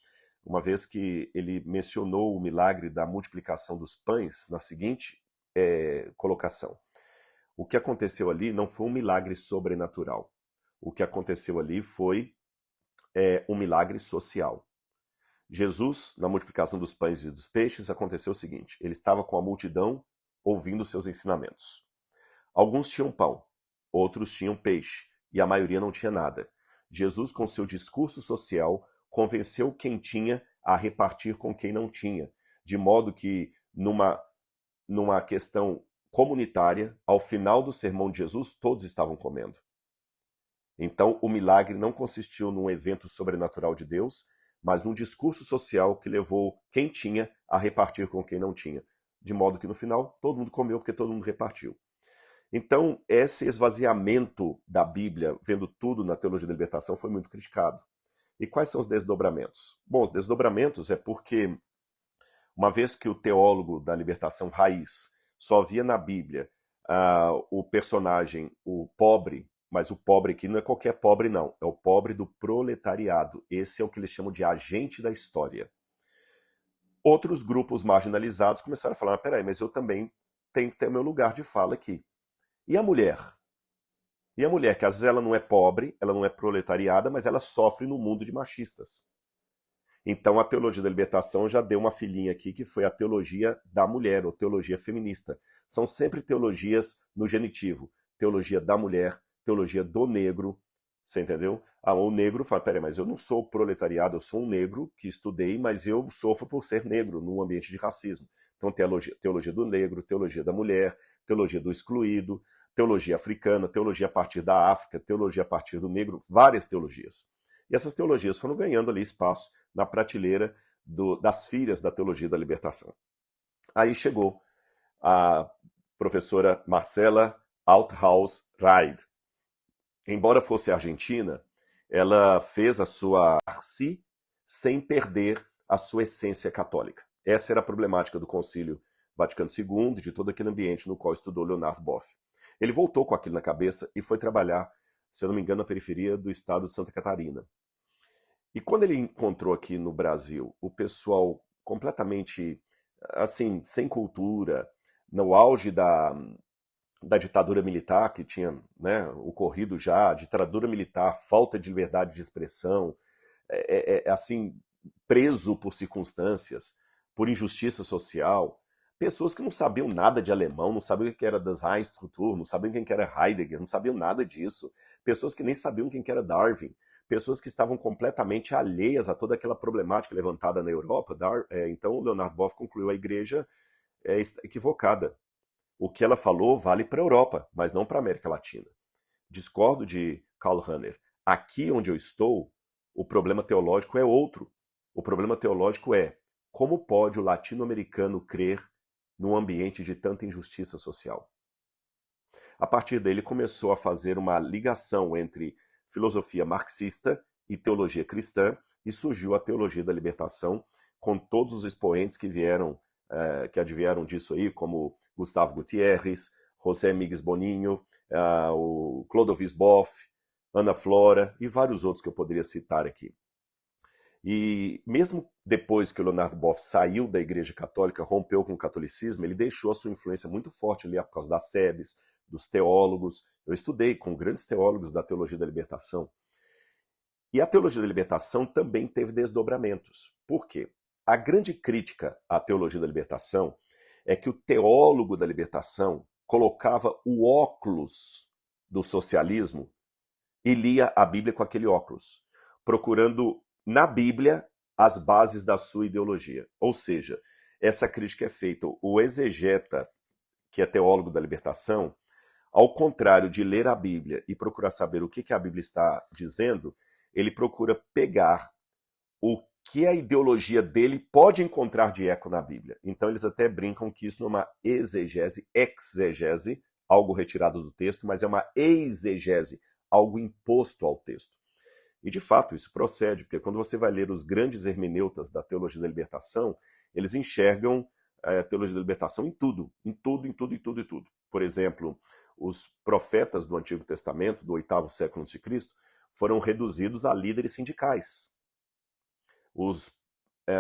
uma vez que ele mencionou o milagre da multiplicação dos pães na seguinte colocação. O que aconteceu ali não foi um milagre sobrenatural. O que aconteceu ali foi um milagre social. Jesus, na multiplicação dos pães e dos peixes, aconteceu o seguinte, ele estava com a multidão ouvindo seus ensinamentos. Alguns tinham pão, outros tinham peixe, e a maioria não tinha nada. Jesus, com seu discurso social, convenceu quem tinha a repartir com quem não tinha, de modo que, numa questão comunitária, ao final do sermão de Jesus, todos estavam comendo. Então, o milagre não consistiu num evento sobrenatural de Deus, mas num discurso social que levou quem tinha a repartir com quem não tinha. De modo que, no final, todo mundo comeu porque todo mundo repartiu. Então, esse esvaziamento da Bíblia, vendo tudo na teologia da libertação, foi muito criticado. E quais são os desdobramentos? Bom, os desdobramentos é porque, uma vez que o teólogo da libertação raiz só via na Bíblia o personagem, o pobre, mas o pobre aqui não é qualquer pobre não, é o pobre do proletariado. Esse é o que eles chamam de agente da história. Outros grupos marginalizados começaram a falar, peraí, mas eu também tenho que ter meu lugar de fala aqui. E a mulher? E a mulher, que às vezes ela não é pobre, ela não é proletariada, mas ela sofre no mundo de machistas. Então a teologia da libertação já deu uma filhinha aqui, que foi a teologia da mulher, ou teologia feminista. São sempre teologias no genitivo. Teologia da mulher, teologia do negro, você entendeu? O negro fala, peraí, mas eu não sou proletariado, eu sou um negro que estudei, mas eu sofro por ser negro num ambiente de racismo. Então teologia do negro, teologia da mulher, teologia do excluído, teologia africana, teologia a partir da África, teologia a partir do negro, várias teologias. E essas teologias foram ganhando ali espaço na prateleira das filhas da teologia da libertação. Aí chegou a professora Marcela Althaus Reid. Embora fosse argentina, ela fez a sua arte sem perder a sua essência católica. Essa era a problemática do Concílio Vaticano II, de todo aquele ambiente no qual estudou Leonard Boff. Ele voltou com aquilo na cabeça e foi trabalhar, se eu não me engano, na periferia do estado de Santa Catarina. E quando ele encontrou aqui no Brasil o pessoal completamente, assim, sem cultura, no auge da ditadura militar que tinha, né, ocorrido já, ditadura militar, falta de liberdade de expressão, assim, preso por circunstâncias, por injustiça social, pessoas que não sabiam nada de alemão, não sabiam o que era Design-Struktur, não sabiam quem que era Heidegger, não sabiam nada disso, pessoas que nem sabiam quem que era Darwin, pessoas que estavam completamente alheias a toda aquela problemática levantada na Europa. Então, Leonard Boff concluiu: a igreja está equivocada. O que ela falou vale para a Europa, mas não para a América Latina. Discordo de Karl Rahner. Aqui onde eu estou, o problema teológico é outro. O problema teológico é: como pode o latino-americano crer num ambiente de tanta injustiça social? A partir daí, ele começou a fazer uma ligação entre filosofia marxista e teologia cristã, e surgiu a teologia da libertação, com todos os expoentes que que advieram disso aí, como Gustavo Gutierrez, José Miguel Boninho, o Clodovis Boff, Ana Flora e vários outros que eu poderia citar aqui. E mesmo depois que o Leonard Boff saiu da Igreja Católica, rompeu com o catolicismo, ele deixou a sua influência muito forte ali por causa das SEBs, dos teólogos. Eu estudei com grandes teólogos da teologia da libertação. E a teologia da libertação também teve desdobramentos. Por quê? A grande crítica à teologia da libertação é que o teólogo da libertação colocava o óculos do socialismo e lia a Bíblia com aquele óculos, procurando na Bíblia as bases da sua ideologia. Ou seja, essa crítica é feita. O exegeta, que é teólogo da libertação, ao contrário de ler a Bíblia e procurar saber o que a Bíblia está dizendo, ele procura pegar o que a ideologia dele pode encontrar de eco na Bíblia. Então eles até brincam que isso não é uma exegese, algo retirado do texto, mas é uma exegese, algo imposto ao texto. E de fato isso procede, porque quando você vai ler os grandes hermeneutas da teologia da libertação, eles enxergam a teologia da libertação em tudo. Por exemplo, os profetas do Antigo Testamento, do 8º século a.C., foram reduzidos a líderes sindicais. Os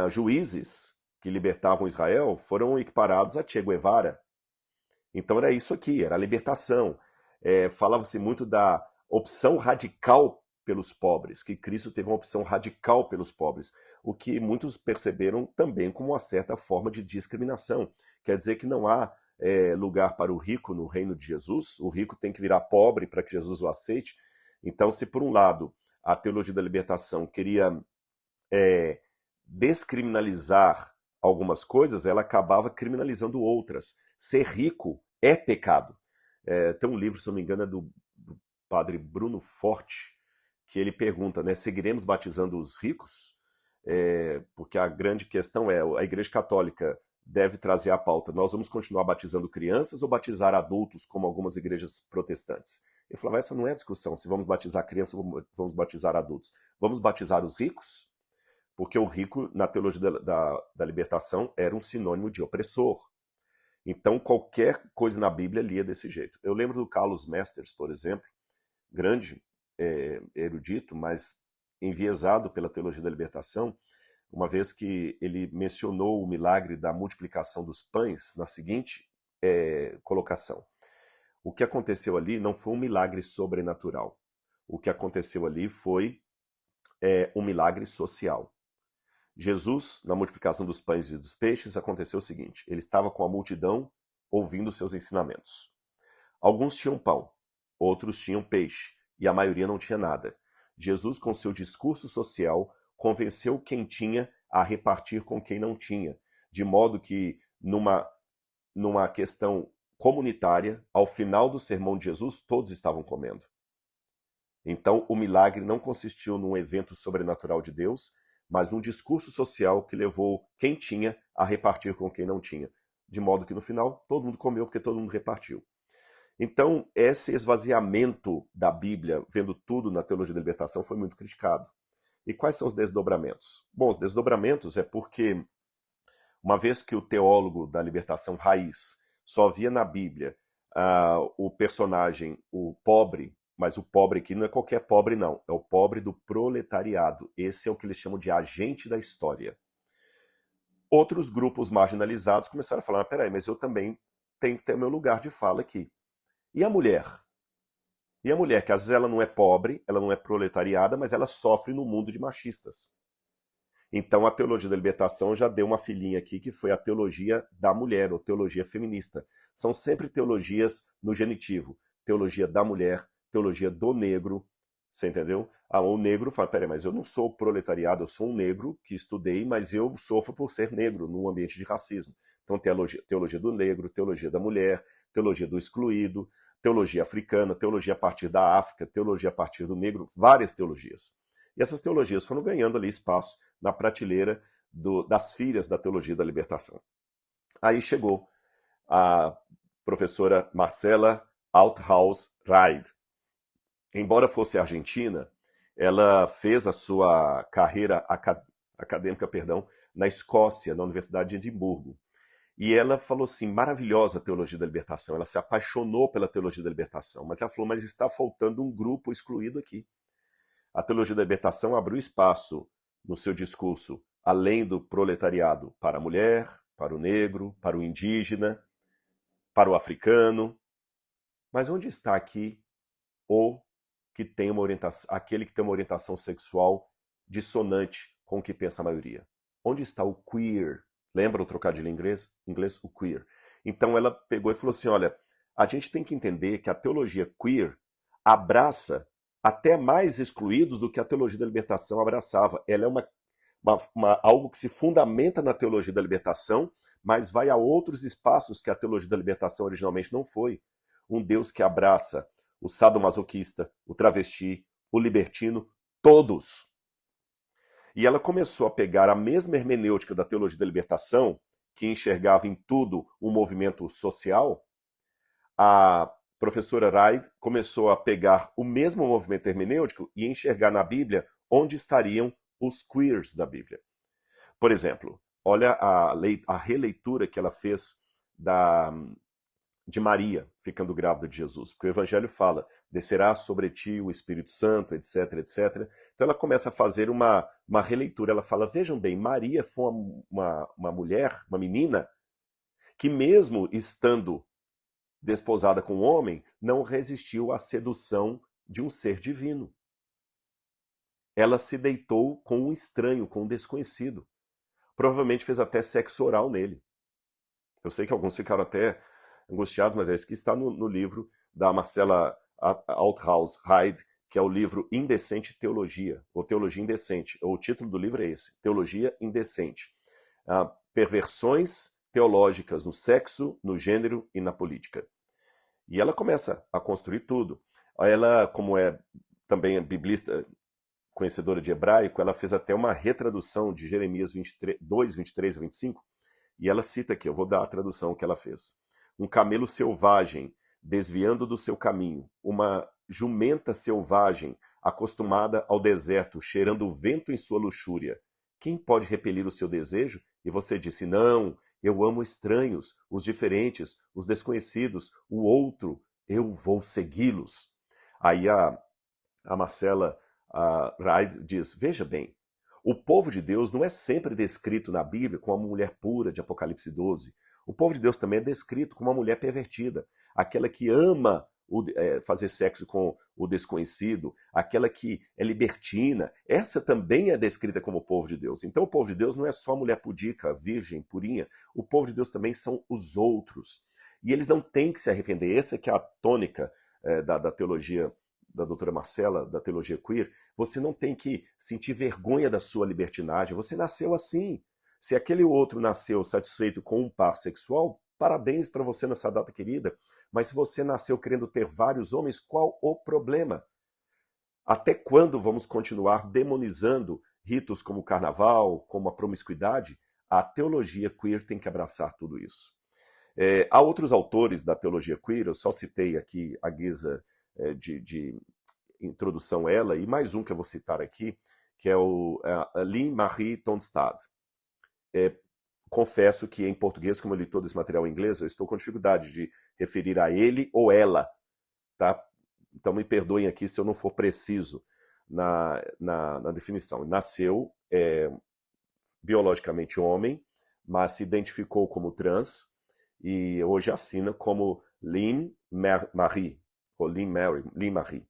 juízes que libertavam Israel foram equiparados a Che Guevara. Então era isso aqui, era a libertação. Falava-se muito da opção radical pelos pobres, que Cristo teve uma opção radical pelos pobres, o que muitos perceberam também como uma certa forma de discriminação. Quer dizer que não há lugar para o rico no reino de Jesus, o rico tem que virar pobre para que Jesus o aceite. Então, se por um lado a teologia da libertação queria descriminalizar algumas coisas, ela acabava criminalizando outras. Ser rico é pecado. Tem um livro, se não me engano, é do padre Bruno Forte, que ele pergunta, né, seguiremos batizando os ricos? Porque a grande questão é, a Igreja Católica deve trazer a pauta: nós vamos continuar batizando crianças ou batizar adultos, como algumas igrejas protestantes? Eu falava: essa não é a discussão, se vamos batizar crianças ou vamos batizar adultos. Vamos batizar os ricos? Porque o rico, na teologia da libertação, era um sinônimo de opressor. Então, qualquer coisa na Bíblia lia desse jeito. Eu lembro do Carlos Mesters, por exemplo, grande erudito, mas enviesado pela teologia da libertação, uma vez que ele mencionou o milagre da multiplicação dos pães na seguinte colocação: o que aconteceu ali não foi um milagre sobrenatural. O que aconteceu ali foi um milagre social. Jesus, na multiplicação dos pães e dos peixes, aconteceu o seguinte: ele estava com a multidão ouvindo seus ensinamentos. Alguns tinham pão, outros tinham peixe, e a maioria não tinha nada. Jesus, com seu discurso social, convenceu quem tinha a repartir com quem não tinha, de modo que, numa questão comunitária, ao final do sermão de Jesus, todos estavam comendo. Então, o milagre não consistiu num evento sobrenatural de Deus, mas num discurso social que levou quem tinha a repartir com quem não tinha, de modo que no final todo mundo comeu porque todo mundo repartiu. Então, esse esvaziamento da Bíblia, vendo tudo na teologia da libertação, foi muito criticado. E quais são os desdobramentos? Bom, os desdobramentos é porque, uma vez que o teólogo da libertação raiz só via na Bíblia o personagem, o pobre, mas o pobre aqui não é qualquer pobre não, é o pobre do proletariado. Esse é o que eles chamam de agente da história. Outros grupos marginalizados começaram a falar: peraí, mas eu também tenho que ter meu lugar de fala aqui. E a mulher? E a mulher, que às vezes ela não é pobre, ela não é proletariada, mas ela sofre no mundo de machistas. Então a teologia da libertação já deu uma filhinha aqui, que foi a teologia da mulher, ou teologia feminista. São sempre teologias no genitivo: teologia da mulher, teologia do negro, Você entendeu? O negro fala, peraí, mas eu não sou proletariado, eu sou um negro que estudei, mas eu sofro por ser negro num ambiente de racismo. Então, teologia do negro, teologia da mulher, teologia do excluído, teologia africana, teologia a partir da África, teologia a partir do negro, várias teologias. E essas teologias foram ganhando ali espaço na prateleira das filhas da teologia da libertação. Aí chegou a professora Marcela Althaus-Reid. Embora fosse argentina, ela fez a sua carreira acadêmica, na Escócia, na Universidade de Edimburgo. E ela falou assim, maravilhosa a teologia da libertação, ela se apaixonou pela teologia da libertação, mas ela falou, mas está faltando um grupo excluído aqui. A teologia da libertação abriu espaço no seu discurso, além do proletariado, para a mulher, para o negro, para o indígena, para o africano. Mas onde está aqui aquele que tem uma orientação sexual dissonante com o que pensa a maioria? Onde está o queer? Lembra o trocadilho em inglês? O queer. Então ela pegou e falou assim, olha, a gente tem que entender que a teologia queer abraça até mais excluídos do que a teologia da libertação abraçava. Ela é algo que se fundamenta na teologia da libertação, mas vai a outros espaços que a teologia da libertação originalmente não foi. Um Deus que abraça o sadomasoquista, o travesti, o libertino, todos. E ela começou a pegar a mesma hermenêutica da teologia da libertação, que enxergava em tudo um movimento social. A professora Reid começou a pegar o mesmo movimento hermenêutico e enxergar na Bíblia onde estariam os queers da Bíblia. Por exemplo, olha a releitura que ela fez de Maria ficando grávida de Jesus, porque o Evangelho fala, descerá sobre ti o Espírito Santo, etc, etc. Então ela começa a fazer uma releitura, ela fala, vejam bem, Maria foi uma mulher, uma menina, que mesmo estando desposada com um homem, não resistiu à sedução de um ser divino. Ela se deitou com um estranho, com um desconhecido. Provavelmente fez até sexo oral nele. Eu sei que alguns ficaram até angustiados, mas é isso que está no livro da Marcela Althaus-Reid, que é o livro Indecente Teologia, ou Teologia Indecente. O título do livro é esse, Teologia Indecente. Perversões teológicas no sexo, no gênero e na política. E ela começa a construir tudo. Ela, como é também biblista, conhecedora de hebraico, ela fez até uma retradução de Jeremias 2, 23 a 25, e ela cita aqui, eu vou dar a tradução que ela fez. Um camelo selvagem, desviando do seu caminho, uma jumenta selvagem, acostumada ao deserto, cheirando o vento em sua luxúria. Quem pode repelir o seu desejo? E você disse, não, eu amo estranhos, os diferentes, os desconhecidos, o outro, eu vou segui-los. Aí a Marcela Reid diz, veja bem, o povo de Deus não é sempre descrito na Bíblia como uma mulher pura de Apocalipse 12. O povo de Deus também é descrito como uma mulher pervertida, aquela que ama fazer sexo com o desconhecido, aquela que é libertina. Essa também é descrita como o povo de Deus. Então o povo de Deus não é só a mulher pudica, virgem, purinha. O povo de Deus também são os outros. E eles não têm que se arrepender. Essa que é a tônica da teologia da doutora Marcela, da teologia queer. Você não tem que sentir vergonha da sua libertinagem. Você nasceu assim. Se aquele outro nasceu satisfeito com um par sexual, parabéns para você nessa data querida. Mas se você nasceu querendo ter vários homens, qual o problema? Até quando vamos continuar demonizando ritos como o carnaval, como a promiscuidade? A teologia queer tem que abraçar tudo isso. Há outros autores da teologia queer, eu só citei aqui a guisa de introdução ela, e mais um que eu vou citar aqui, que é o Lynn-Marie Tonstad. Confesso que em português, como eu li todo esse material em inglês, eu estou com dificuldade de referir a ele ou ela, tá? Então me perdoem aqui se eu não for preciso na definição. Nasceu biologicamente homem, mas se identificou como trans e hoje assina como Lynn-Marie, ou Lynn-Marie.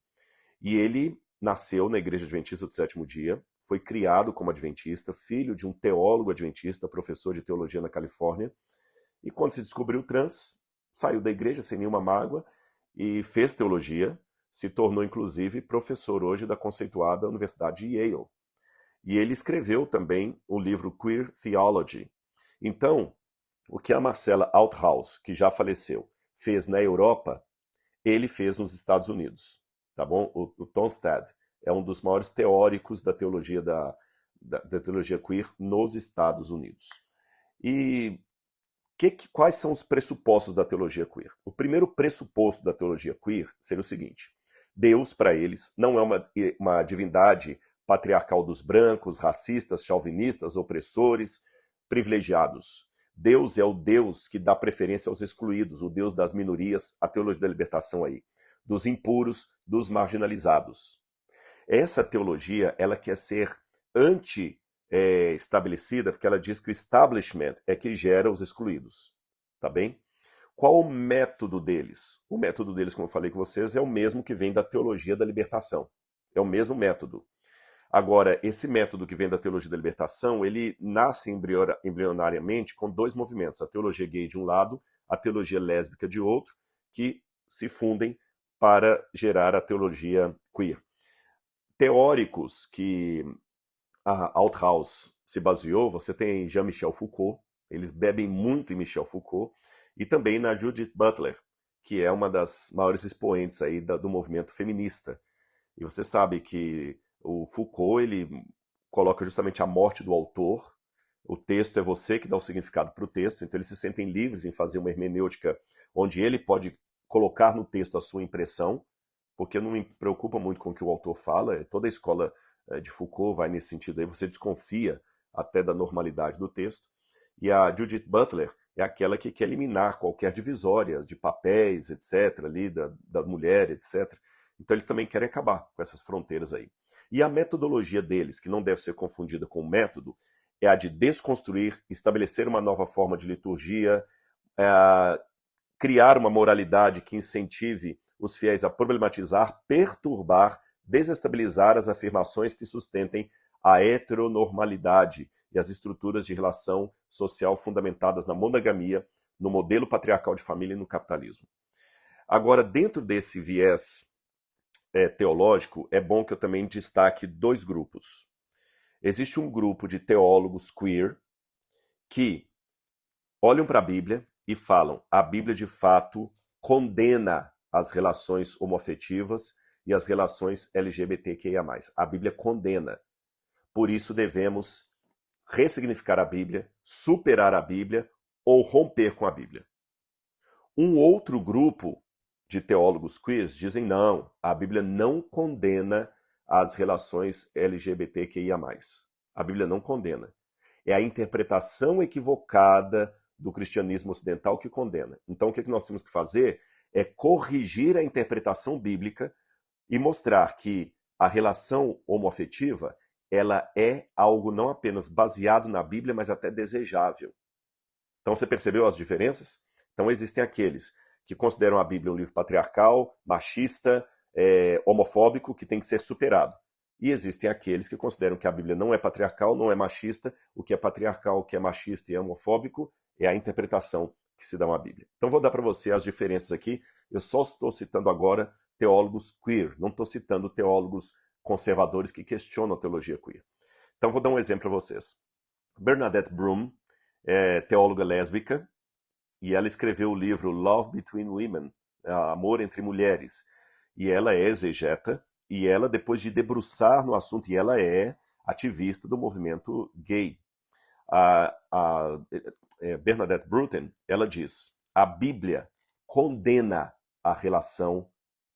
E ele nasceu na Igreja Adventista do Sétimo Dia, foi criado como adventista, filho de um teólogo adventista, professor de teologia na Califórnia, e quando se descobriu trans, saiu da igreja sem nenhuma mágoa e fez teologia, se tornou inclusive professor hoje da conceituada Universidade de Yale. E ele escreveu também o livro Queer Theology. Então, o que a Marcella Althaus, que já faleceu, fez na Europa, ele fez nos Estados Unidos, tá bom? O Tonstad é um dos maiores teóricos da teologia da teologia queer nos Estados Unidos. E quais são os pressupostos da teologia queer? O primeiro pressuposto da teologia queer seria o seguinte: Deus, para eles, não é uma divindade patriarcal dos brancos, racistas, chauvinistas, opressores, privilegiados. Deus é o Deus que dá preferência aos excluídos, o Deus das minorias, a teologia da libertação aí, dos impuros, dos marginalizados. Essa teologia, ela quer ser estabelecida, porque ela diz que o establishment é que gera os excluídos, tá bem? Qual o método deles? O método deles, como eu falei com vocês, é o mesmo que vem da teologia da libertação. É o mesmo método. Agora, esse método que vem da teologia da libertação, ele nasce embrionariamente com dois movimentos, a teologia gay de um lado, a teologia lésbica de outro, que se fundem para gerar a teologia queer. Teóricos que a Althaus se baseou, você tem Jean-Michel Foucault, eles bebem muito em Michel Foucault, e também na Judith Butler, que é uma das maiores expoentes aí do movimento feminista. E você sabe que o Foucault, ele coloca justamente a morte do autor, o texto é você que dá o significado para o texto, então eles se sentem livres em fazer uma hermenêutica onde ele pode colocar no texto a sua impressão, porque eu não me preocupa muito com o que o autor fala, toda a escola de Foucault vai nesse sentido aí, você desconfia até da normalidade do texto, e a Judith Butler é aquela que quer eliminar qualquer divisória de papéis, etc., ali, da mulher, etc., então eles também querem acabar com essas fronteiras aí. E a metodologia deles, que não deve ser confundida com o método, é a de desconstruir, estabelecer uma nova forma de liturgia, criar uma moralidade que incentive os fiéis a problematizar, perturbar, desestabilizar as afirmações que sustentem a heteronormalidade e as estruturas de relação social fundamentadas na monogamia, no modelo patriarcal de família e no capitalismo. Agora, dentro desse viés teológico, é bom que eu também destaque dois grupos. Existe um grupo de teólogos queer que olham para a Bíblia e falam: a Bíblia de fato condena as relações homoafetivas e as relações LGBTQIA+. A Bíblia condena. Por isso devemos ressignificar a Bíblia, superar a Bíblia ou romper com a Bíblia. Um outro grupo de teólogos queers dizem: não, a Bíblia não condena as relações LGBTQIA+. A Bíblia não condena. É a interpretação equivocada do cristianismo ocidental que condena. Então o que nós temos que fazer é corrigir a interpretação bíblica e mostrar que a relação homoafetiva ela é algo não apenas baseado na Bíblia, mas até desejável. Então você percebeu as diferenças? Então existem aqueles que consideram a Bíblia um livro patriarcal, machista, homofóbico, que tem que ser superado. E existem aqueles que consideram que a Bíblia não é patriarcal, não é machista, o que é patriarcal, o que é machista e é homofóbico é a interpretação que se dá à Bíblia. Então vou dar para você as diferenças aqui, eu só estou citando agora teólogos queer, não estou citando teólogos conservadores que questionam a teologia queer. Então vou dar um exemplo para vocês. Bernadette Broom é teóloga lésbica, e ela escreveu o livro Love Between Women, Amor entre Mulheres, e ela é exegeta, e ela, depois de debruçar no assunto, e ela é ativista do movimento gay. A Bernadette Bruton, ela diz: a Bíblia condena a relação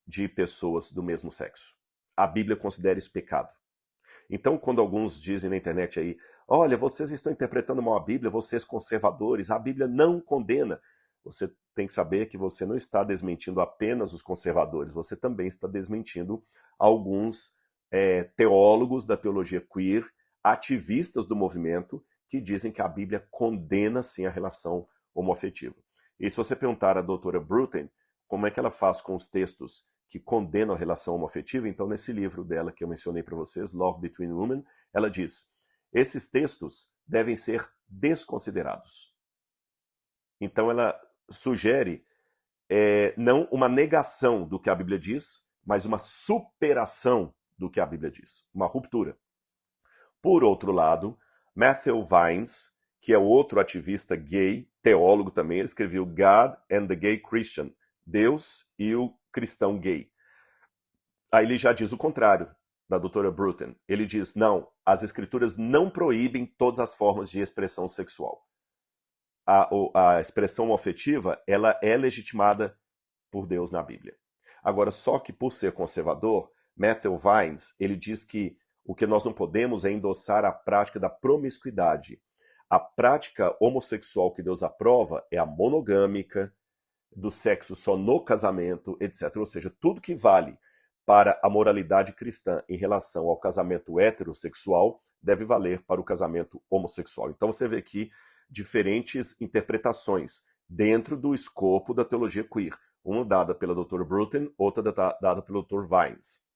de pessoas do mesmo sexo. A Bíblia considera isso pecado. Então, quando alguns dizem na internet aí: olha, vocês estão interpretando mal a Bíblia, vocês conservadores, a Bíblia não condena. Você tem que saber que você não está desmentindo apenas os conservadores, você também está desmentindo alguns teólogos da teologia queer, ativistas do movimento, que dizem que a Bíblia condena sim a relação homoafetiva. E se você perguntar à doutora Bruton como é que ela faz com os textos que condenam a relação homoafetiva, então nesse livro dela que eu mencionei para vocês, Love Between Women, ela diz: esses textos devem ser desconsiderados. Então ela sugere não uma negação do que a Bíblia diz, mas uma superação do que a Bíblia diz, uma ruptura. Por outro lado, Matthew Vines, que é outro ativista gay, teólogo também, ele escreveu God and the Gay Christian, Deus e o cristão gay. Aí ele já diz o contrário da doutora Bruton. Ele diz, não, as escrituras não proíbem todas as formas de expressão sexual. A expressão homoafetiva, ela é legitimada por Deus na Bíblia. Agora, só que por ser conservador, Matthew Vines, ele diz que o que nós não podemos é endossar a prática da promiscuidade. A prática homossexual que Deus aprova é a monogâmica, do sexo só no casamento, etc. Ou seja, tudo que vale para a moralidade cristã em relação ao casamento heterossexual deve valer para o casamento homossexual. Então você vê aqui diferentes interpretações dentro do escopo da teologia queer. Uma dada pela Dr. Bruton, outra dada pelo Dr. Vines.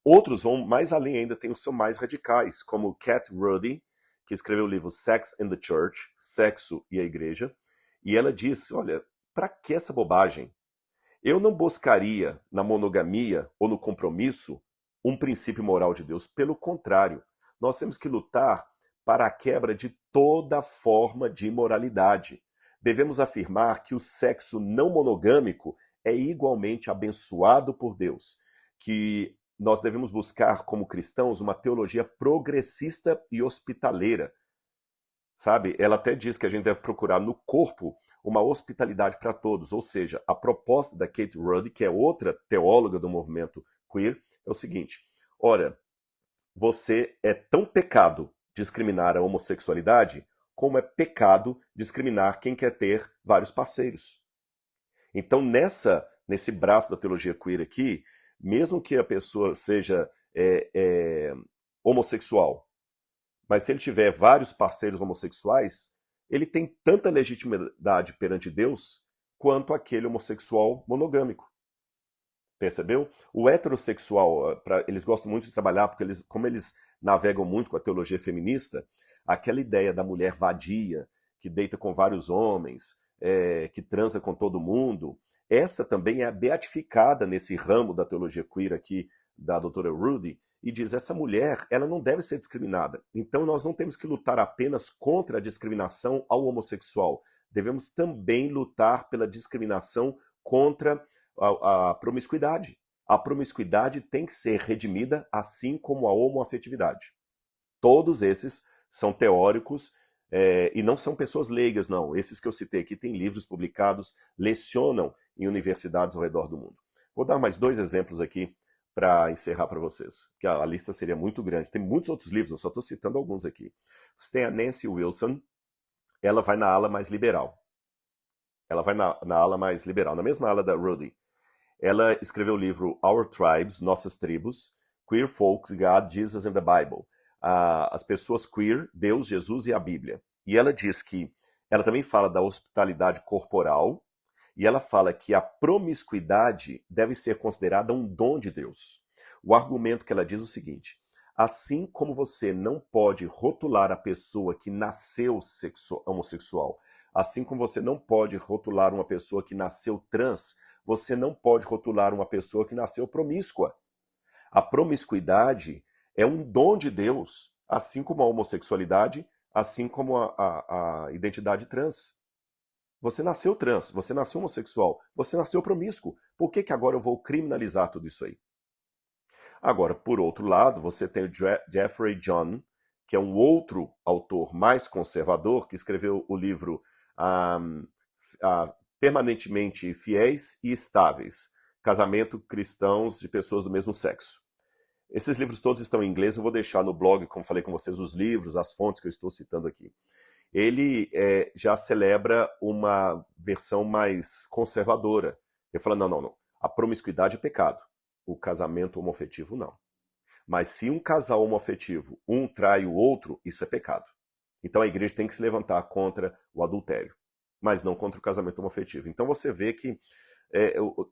Outros vão mais além ainda, são mais radicais, como Kat Ruddy, que escreveu o livro Sex and the Church, Sexo e a Igreja, e ela disse, olha, para que essa bobagem? Eu não buscaria na monogamia ou no compromisso um princípio moral de Deus. Pelo contrário, nós temos que lutar para a quebra de toda forma de imoralidade. Devemos afirmar que o sexo não monogâmico é igualmente abençoado por Deus, que nós devemos buscar como cristãos uma teologia progressista e hospitaleira. Sabe? Ela até diz que a gente deve procurar no corpo uma hospitalidade para todos, ou seja, a proposta da Kate Ruddy, que é outra teóloga do movimento queer, é o seguinte, ora, você é tão pecado discriminar a homossexualidade como é pecado discriminar quem quer ter vários parceiros. Então, nesse braço da teologia queer aqui, mesmo que a pessoa seja homossexual, mas se ele tiver vários parceiros homossexuais, ele tem tanta legitimidade perante Deus quanto aquele homossexual monogâmico. Percebeu? O heterossexual, eles gostam muito de trabalhar, porque como eles navegam muito com a teologia feminista, aquela ideia da mulher vadia, que deita com vários homens, que transa com todo mundo, essa também é beatificada nesse ramo da teologia queer aqui, da doutora Ruddy, e diz, essa mulher, ela não deve ser discriminada. Então nós não temos que lutar apenas contra a discriminação ao homossexual. Devemos também lutar pela discriminação contra a promiscuidade. A promiscuidade tem que ser redimida, assim como a homoafetividade. Todos esses são teóricos e não são pessoas leigas, não. Esses que eu citei aqui têm livros publicados, lecionam em universidades ao redor do mundo. Vou dar mais 2 exemplos aqui para encerrar para vocês, que a lista seria muito grande. Tem muitos outros livros, eu só estou citando alguns aqui. Você tem a Nancy Wilson, ela vai na ala mais liberal. Ela vai na ala mais liberal, na mesma ala da Ruddy. Ela escreveu o livro Our Tribes, Nossas Tribos, Queer Folks, God, Jesus and the Bible. As pessoas queer, Deus, Jesus e a Bíblia. E ela diz que, ela também fala da hospitalidade corporal, e ela fala que a promiscuidade deve ser considerada um dom de Deus. O argumento que ela diz é o seguinte, assim como você não pode rotular a pessoa que nasceu homossexual, assim como você não pode rotular uma pessoa que nasceu trans, você não pode rotular uma pessoa que nasceu promíscua. A promiscuidade é um dom de Deus, assim como a homossexualidade, assim como a identidade trans. Você nasceu trans, você nasceu homossexual, você nasceu promíscuo. Por que agora eu vou criminalizar tudo isso aí? Agora, por outro lado, você tem o Jeffrey John, que é um outro autor mais conservador, que escreveu o livro Permanentemente Fiéis e Estáveis, Casamento Cristãos de Pessoas do Mesmo Sexo. Esses livros todos estão em inglês, eu vou deixar no blog, como falei com vocês, os livros, as fontes que eu estou citando aqui. Ele já celebra uma versão mais conservadora. Ele fala, não, a promiscuidade é pecado, o casamento homoafetivo não. Mas se um casal homoafetivo, um trai o outro, isso é pecado. Então a igreja tem que se levantar contra o adultério, mas não contra o casamento homoafetivo. Então você vê que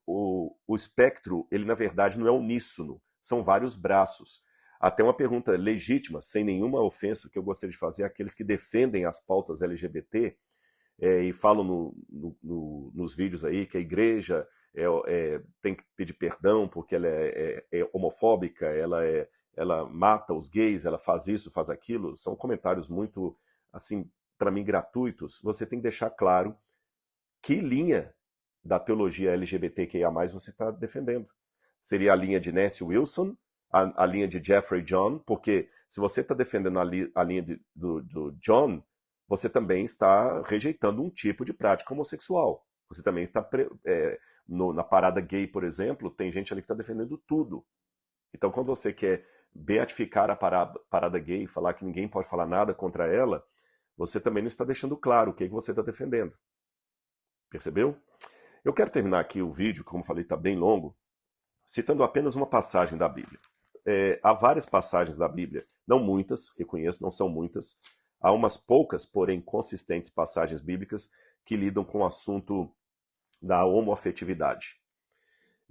o espectro, ele na verdade não é uníssono, são vários braços. Até uma pergunta legítima, sem nenhuma ofensa que eu gostaria de fazer àqueles que defendem as pautas LGBT, e falam nos vídeos aí que a igreja tem que pedir perdão porque ela é homofóbica, ela mata os gays, ela faz isso, faz aquilo, são comentários muito, assim, para mim, gratuitos. Você tem que deixar claro que linha da teologia LGBTQIA+, você está defendendo. Seria a linha de Nancy Wilson, a linha de Jeffrey John, porque se você está defendendo a linha do John, você também está rejeitando um tipo de prática homossexual. Você também está... na parada gay, por exemplo, tem gente ali que está defendendo tudo. Então, quando você quer beatificar a parada gay, falar que ninguém pode falar nada contra ela, você também não está deixando claro o que você está defendendo. Percebeu? Eu quero terminar aqui o vídeo, como falei, está bem longo, citando apenas uma passagem da Bíblia. Há várias passagens da Bíblia, não muitas, reconheço, não são muitas. Há umas poucas, porém consistentes passagens bíblicas que lidam com o assunto da homoafetividade.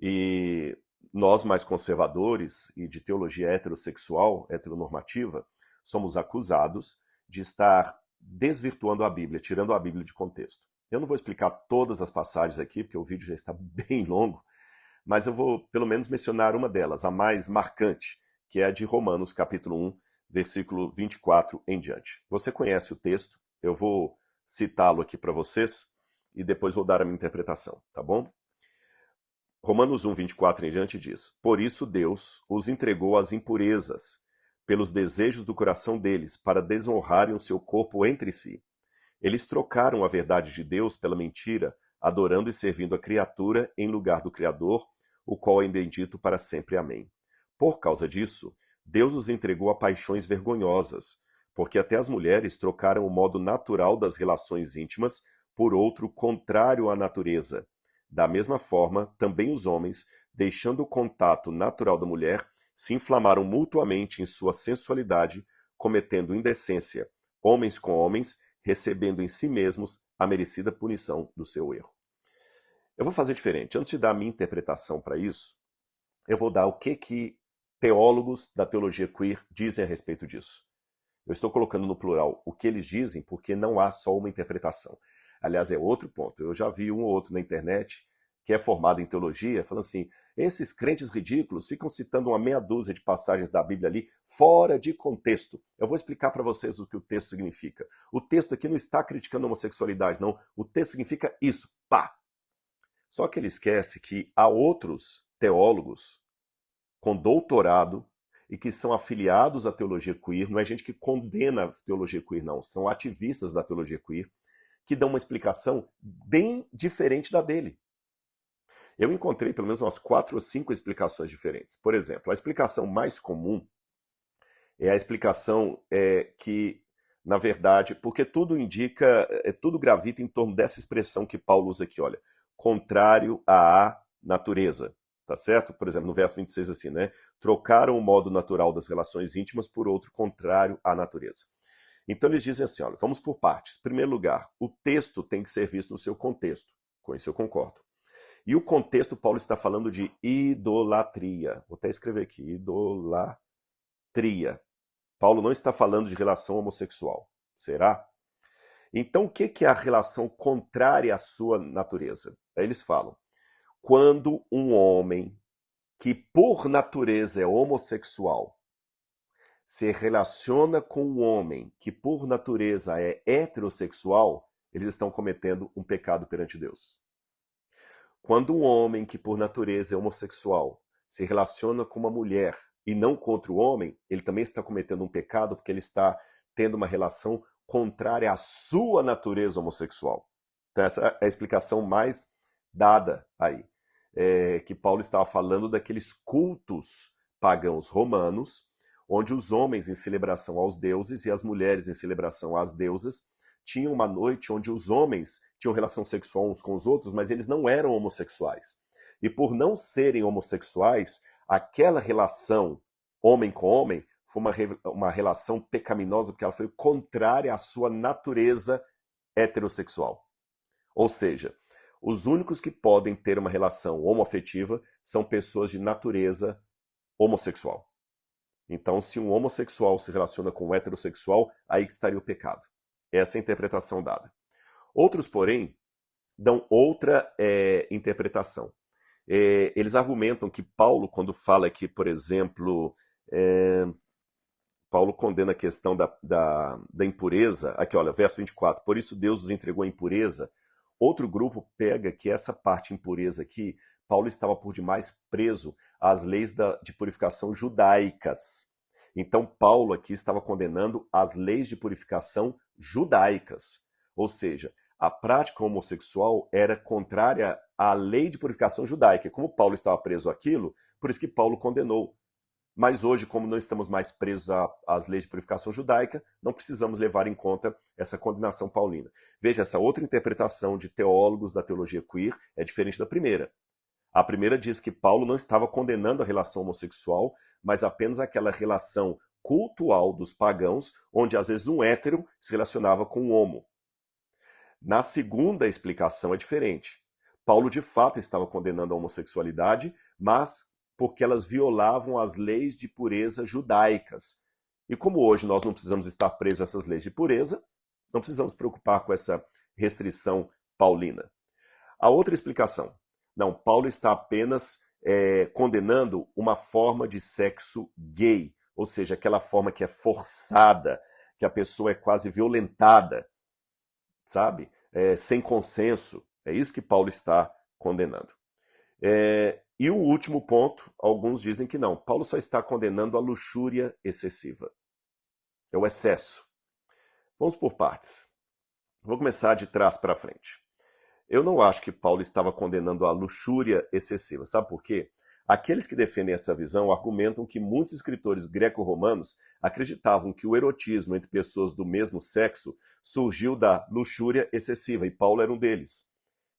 E nós, mais conservadores e de teologia heterossexual, heteronormativa, somos acusados de estar desvirtuando a Bíblia, tirando a Bíblia de contexto. Eu não vou explicar todas as passagens aqui, porque o vídeo já está bem longo, mas eu vou pelo menos mencionar uma delas, a mais marcante, que é a de Romanos, capítulo 1, versículo 24 em diante. Você conhece o texto, eu vou citá-lo aqui para vocês e depois vou dar a minha interpretação, tá bom? Romanos 1, 24 em diante diz: Por isso Deus os entregou às impurezas, pelos desejos do coração deles, para desonrarem o seu corpo entre si. Eles trocaram a verdade de Deus pela mentira, adorando e servindo a criatura em lugar do Criador, o qual é bendito para sempre. Amém. Por causa disso, Deus os entregou a paixões vergonhosas, porque até as mulheres trocaram o modo natural das relações íntimas por outro contrário à natureza. Da mesma forma, também os homens, deixando o contato natural da mulher, se inflamaram mutuamente em sua sensualidade, cometendo indecência, homens com homens, recebendo em si mesmos a merecida punição do seu erro. Eu vou fazer diferente. Antes de dar a minha interpretação para isso, eu vou dar o que teólogos da teologia queer dizem a respeito disso. Eu estou colocando no plural o que eles dizem porque não há só uma interpretação. Aliás, é outro ponto. Eu já vi um ou outro na internet que é formado em teologia, falando assim, esses crentes ridículos ficam citando uma meia dúzia de passagens da Bíblia ali, fora de contexto. Eu vou explicar para vocês o que o texto significa. O texto aqui não está criticando a homossexualidade, não. O texto significa isso, pá! Só que ele esquece que há outros teólogos com doutorado e que são afiliados à teologia queer, não é gente que condena a teologia queer, não, são ativistas da teologia queer, que dão uma explicação bem diferente da dele. Eu encontrei pelo menos umas 4 ou 5 explicações diferentes. Por exemplo, a explicação mais comum é a explicação que, na verdade, porque tudo indica, tudo gravita em torno dessa expressão que Paulo usa aqui, olha, contrário à natureza, tá certo? Por exemplo, no verso 26 assim, né? Trocaram o modo natural das relações íntimas por outro contrário à natureza. Então eles dizem assim, olha, vamos por partes. Em primeiro lugar, o texto tem que ser visto no seu contexto. Com isso eu concordo. E o contexto, Paulo está falando de idolatria. Vou até escrever aqui, idolatria. Paulo não está falando de relação homossexual. Será? Então o que é a relação contrária à sua natureza? Aí eles falam, quando um homem que por natureza é homossexual se relaciona com um homem que por natureza é heterossexual, eles estão cometendo um pecado perante Deus. Quando um homem que por natureza é homossexual se relaciona com uma mulher e não contra o homem, ele também está cometendo um pecado porque ele está tendo uma relação contrária à sua natureza homossexual. Então essa é a explicação mais dada aí. Que Paulo estava falando daqueles cultos pagãos romanos, onde os homens em celebração aos deuses e as mulheres em celebração às deusas tinham uma noite onde os homens tinham relação sexual uns com os outros, mas eles não eram homossexuais. E por não serem homossexuais, aquela relação homem com homem foi uma relação pecaminosa, porque ela foi contrária à sua natureza heterossexual. Ou seja, os únicos que podem ter uma relação homoafetiva são pessoas de natureza homossexual. Então, se um homossexual se relaciona com um heterossexual, aí que estaria o pecado. Essa é a interpretação dada. Outros, porém, dão outra interpretação. Eles argumentam que Paulo, quando fala aqui, por exemplo, Paulo condena a questão da impureza. Aqui, olha, verso 24. Por isso Deus os entregou à impureza. Outro grupo pega que essa parte impureza aqui, Paulo estava por demais preso às leis de purificação judaicas. Então Paulo aqui estava condenando as leis de purificação judaicas. Ou seja, a prática homossexual era contrária à lei de purificação judaica. Como Paulo estava preso àquilo, por isso que Paulo condenou. Mas hoje, como não estamos mais presos às leis de purificação judaica, não precisamos levar em conta essa condenação paulina. Veja, essa outra interpretação de teólogos da teologia queer é diferente da primeira. A primeira diz que Paulo não estava condenando a relação homossexual, mas apenas aquela relação cultual dos pagãos, onde às vezes um hétero se relacionava com um homo. Na segunda explicação é diferente. Paulo de fato estava condenando a homossexualidade, mas porque elas violavam as leis de pureza judaicas. E como hoje nós não precisamos estar presos a essas leis de pureza, não precisamos preocupar com essa restrição paulina. A outra explicação, não, Paulo está apenas condenando uma forma de sexo gay, ou seja, aquela forma que é forçada, que a pessoa é quase violentada, sabe? Sem consenso. É isso que Paulo está condenando. E o último ponto, alguns dizem que não. Paulo só está condenando a luxúria excessiva. É o excesso. Vamos por partes. Vou começar de trás para frente. Eu não acho que Paulo estava condenando a luxúria excessiva. Sabe por quê? Aqueles que defendem essa visão argumentam que muitos escritores greco-romanos acreditavam que o erotismo entre pessoas do mesmo sexo surgiu da luxúria excessiva, e Paulo era um deles.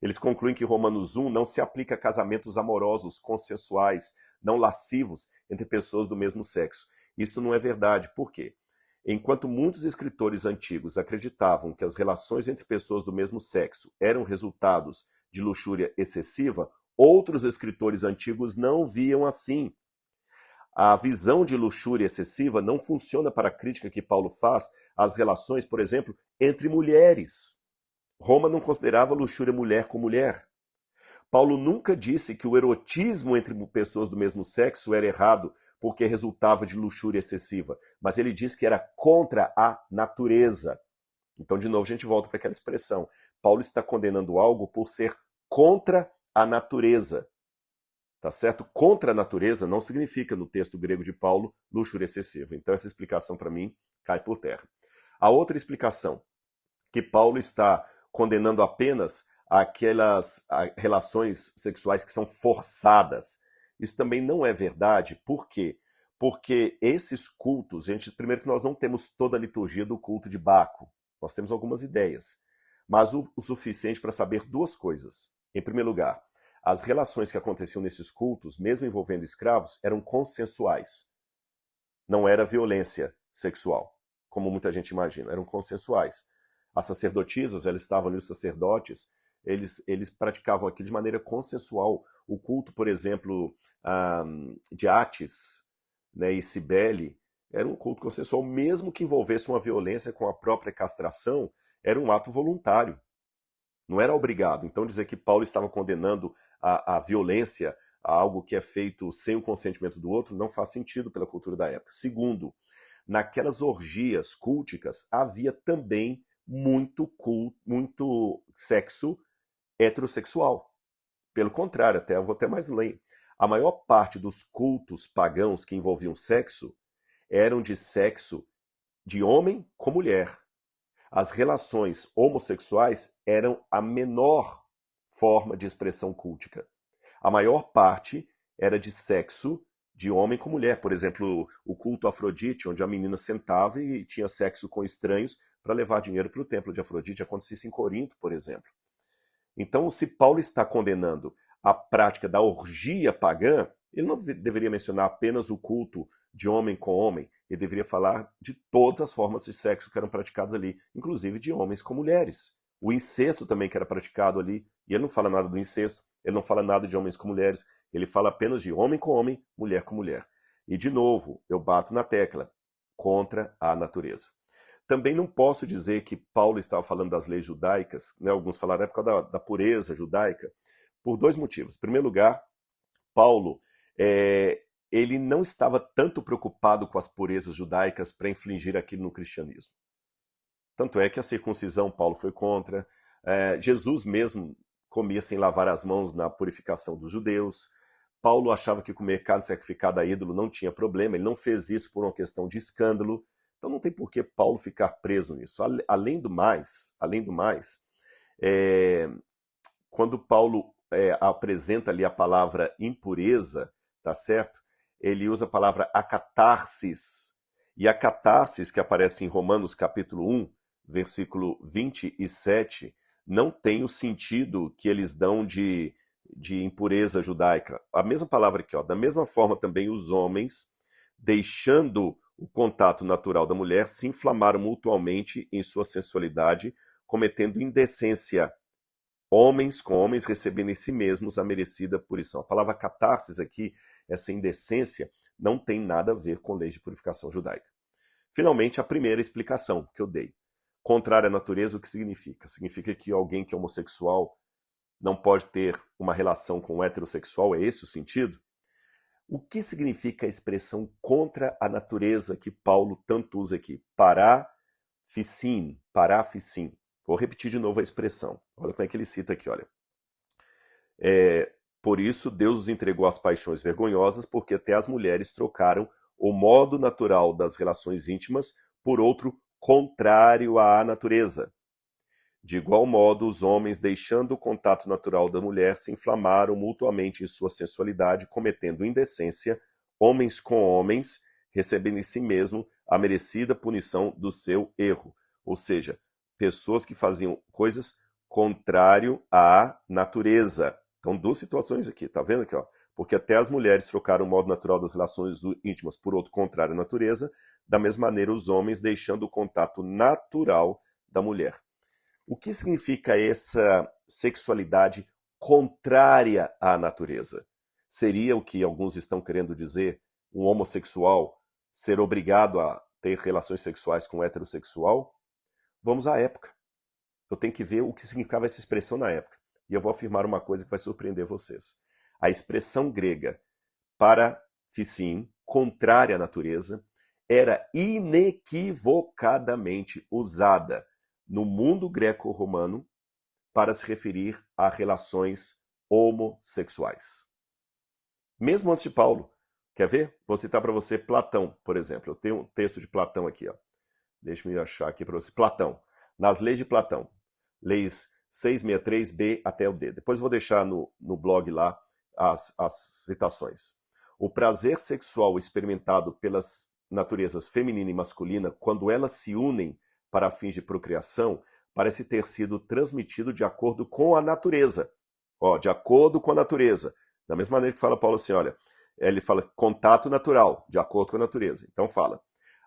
Eles concluem que Romanos 1 não se aplica a casamentos amorosos, consensuais, não lascivos entre pessoas do mesmo sexo. Isso não é verdade. Por quê? Enquanto muitos escritores antigos acreditavam que as relações entre pessoas do mesmo sexo eram resultados de luxúria excessiva, outros escritores antigos não viam assim. A visão de luxúria excessiva não funciona para a crítica que Paulo faz às relações, por exemplo, entre mulheres. Roma não considerava luxúria mulher com mulher. Paulo nunca disse que o erotismo entre pessoas do mesmo sexo era errado porque resultava de luxúria excessiva, mas ele disse que era contra a natureza. Então, de novo, a gente volta para aquela expressão. Paulo está condenando algo por ser contra a natureza. Tá certo? Contra a natureza não significa, no texto grego de Paulo, luxúria excessiva. Então, essa explicação, para mim, cai por terra. A outra explicação, que Paulo está condenando apenas aquelas relações sexuais que são forçadas. Isso também não é verdade. Por quê? Porque esses cultos, gente, primeiro que nós não temos toda a liturgia do culto de Baco. Nós temos algumas ideias, mas o suficiente para saber duas coisas. Em primeiro lugar, as relações que aconteciam nesses cultos, mesmo envolvendo escravos, eram consensuais. Não era violência sexual, como muita gente imagina, eram consensuais. As sacerdotisas, elas estavam ali, os sacerdotes, eles praticavam aquilo de maneira consensual. O culto, por exemplo, de Atis, né, e Cibele, era um culto consensual, mesmo que envolvesse uma violência com a própria castração, era um ato voluntário. Não era obrigado. Então dizer que Paulo estava condenando a violência a algo que é feito sem o consentimento do outro não faz sentido pela cultura da época. Segundo, naquelas orgias culticas havia também muito sexo heterossexual. Pelo contrário, eu vou até mais além. A maior parte dos cultos pagãos que envolviam sexo eram de sexo de homem com mulher. As relações homossexuais eram a menor forma de expressão cultica. A maior parte era de sexo de homem com mulher. Por exemplo, o culto a Afrodite, onde a menina sentava e tinha sexo com estranhos para levar dinheiro para o templo de Afrodite. Acontecesse em Corinto, por exemplo. Então, se Paulo está condenando a prática da orgia pagã, ele não deveria mencionar apenas o culto de homem com homem, ele deveria falar de todas as formas de sexo que eram praticadas ali, inclusive de homens com mulheres. O incesto também que era praticado ali, e ele não fala nada do incesto, ele não fala nada de homens com mulheres, ele fala apenas de homem com homem, mulher com mulher. E de novo, eu bato na tecla, contra a natureza. também não posso dizer que Paulo estava falando das leis judaicas, né? Alguns falaram é por causa da pureza judaica, por dois motivos. Em primeiro lugar, Paulo, ele não estava tanto preocupado com as purezas judaicas para infligir aquilo no cristianismo. Tanto é que a circuncisão Paulo foi contra, Jesus mesmo comia sem lavar as mãos na purificação dos judeus. Paulo achava que comer carne sacrificada a ídolo não tinha problema, ele não fez isso por uma questão de escândalo, então não tem por que Paulo ficar preso nisso. Além do mais, quando Paulo apresenta ali a palavra impureza, tá certo? Ele usa a palavra acatarsis, e a catarsis, que aparece em Romanos capítulo 1, versículo 27, não tem o sentido que eles dão de impureza judaica. A mesma palavra aqui, ó, da mesma forma também os homens, deixando o contato natural da mulher, se inflamaram mutuamente em sua sensualidade, cometendo indecência. Homens com homens recebendo em si mesmos a merecida punição. A palavra catarsis aqui, essa indecência, não tem nada a ver com leis de purificação judaica. Finalmente, a primeira explicação que eu dei. Contrária à natureza, o que significa? Significa que alguém que é homossexual não pode ter uma relação com um heterossexual? É esse o sentido? O que significa a expressão contra a natureza que Paulo tanto usa aqui? Parafisim. Vou repetir de novo a expressão. Olha como é que ele cita aqui, olha. Por isso Deus os entregou às paixões vergonhosas, porque até as mulheres trocaram o modo natural das relações íntimas por outro contrário à natureza. De igual modo, os homens, deixando o contato natural da mulher, se inflamaram mutuamente em sua sensualidade, cometendo indecência, homens com homens, recebendo em si mesmo a merecida punição do seu erro. Ou seja, pessoas que faziam coisas contrário à natureza. Então, duas situações aqui, tá vendo aqui, ó? Porque até as mulheres trocaram o modo natural das relações íntimas por outro contrário à natureza, da mesma maneira os homens deixando o contato natural da mulher. O que significa essa sexualidade contrária à natureza? Seria o que alguns estão querendo dizer, um homossexual ser obrigado a ter relações sexuais com um heterossexual? Vamos à época. Eu tenho que ver o que significava essa expressão na época. E eu vou afirmar uma coisa que vai surpreender vocês. A expressão grega parafisim, contrária à natureza, era inequivocadamente usada no mundo greco-romano para se referir a relações homossexuais. Mesmo antes de Paulo. Quer ver? Vou citar para você Platão, por exemplo. Eu tenho um texto de Platão aqui, ó. Deixa-me achar aqui para você. Platão. Nas leis de Platão. Leis 663b até o D. Depois eu vou deixar no blog lá as citações. O prazer sexual experimentado pelas naturezas feminina e masculina, quando elas se unem para fins de procriação, parece ter sido transmitido de acordo com a natureza. Ó, de acordo com a natureza. Da mesma maneira que fala Paulo assim, olha, ele fala contato natural, de acordo com a natureza. Então fala,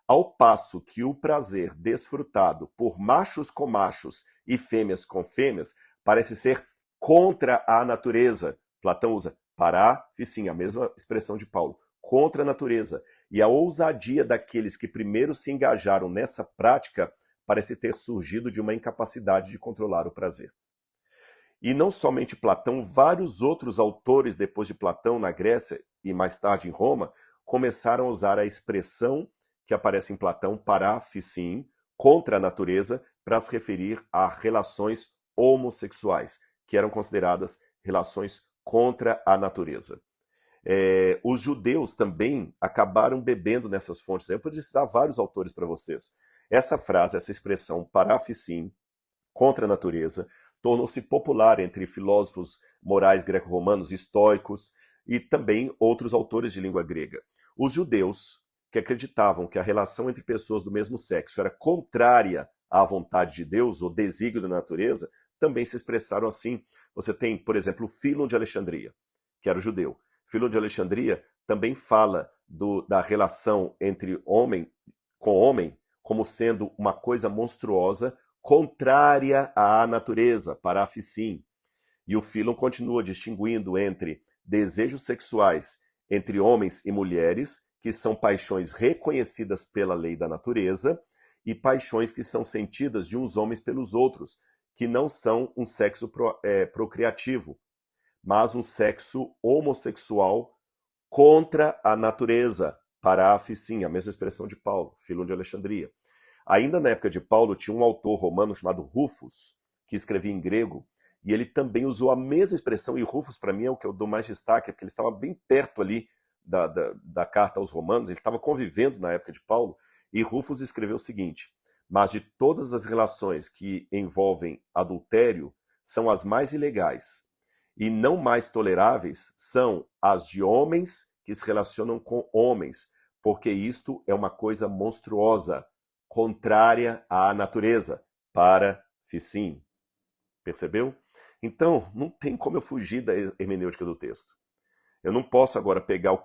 ao passo que o prazer desfrutado por machos com machos e fêmeas com fêmeas parece ser contra a natureza. Platão usa parafisim, a mesma expressão de Paulo, contra a natureza. E a ousadia daqueles que primeiro se engajaram nessa prática parece ter surgido de uma incapacidade de controlar o prazer. E não somente Platão, vários outros autores depois de Platão na Grécia e mais tarde em Roma começaram a usar a expressão que aparece em Platão, parafisim, contra a natureza, para se referir a relações homossexuais, que eram consideradas relações contra a natureza. Os judeus também acabaram bebendo nessas fontes. Eu poderia citar vários autores para vocês. Essa frase, essa expressão, parafisim, contra a natureza, tornou-se popular entre filósofos morais greco-romanos, estoicos e também outros autores de língua grega. Os judeus, que acreditavam que a relação entre pessoas do mesmo sexo era contrária à vontade de Deus, ou desígnio da natureza, também se expressaram assim. Você tem, por exemplo, o Fílon de Alexandria, que era judeu. Fílon de Alexandria também fala da relação entre homem com homem como sendo uma coisa monstruosa, contrária à natureza, parafisim. E o Fílon continua distinguindo entre desejos sexuais entre homens e mulheres, que são paixões reconhecidas pela lei da natureza, e paixões que são sentidas de uns homens pelos outros, que não são um sexo procriativo, mas um sexo homossexual contra a natureza. Paráfis, sim, a mesma expressão de Paulo, Filon de Alexandria. Ainda na época de Paulo, tinha um autor romano chamado Rufus, que escrevia em grego, e ele também usou a mesma expressão, e Rufus, para mim, é o que eu dou mais destaque, porque ele estava bem perto ali da carta aos Romanos, ele estava convivendo na época de Paulo, e Rufus escreveu o seguinte: mas de todas as relações que envolvem adultério, são as mais ilegais, e não mais toleráveis são as de homens que se relacionam com homens, porque isto é uma coisa monstruosa, contrária à natureza, para Ficim. Percebeu? Então, não tem como eu fugir da hermenêutica do texto. Eu não posso agora pegar o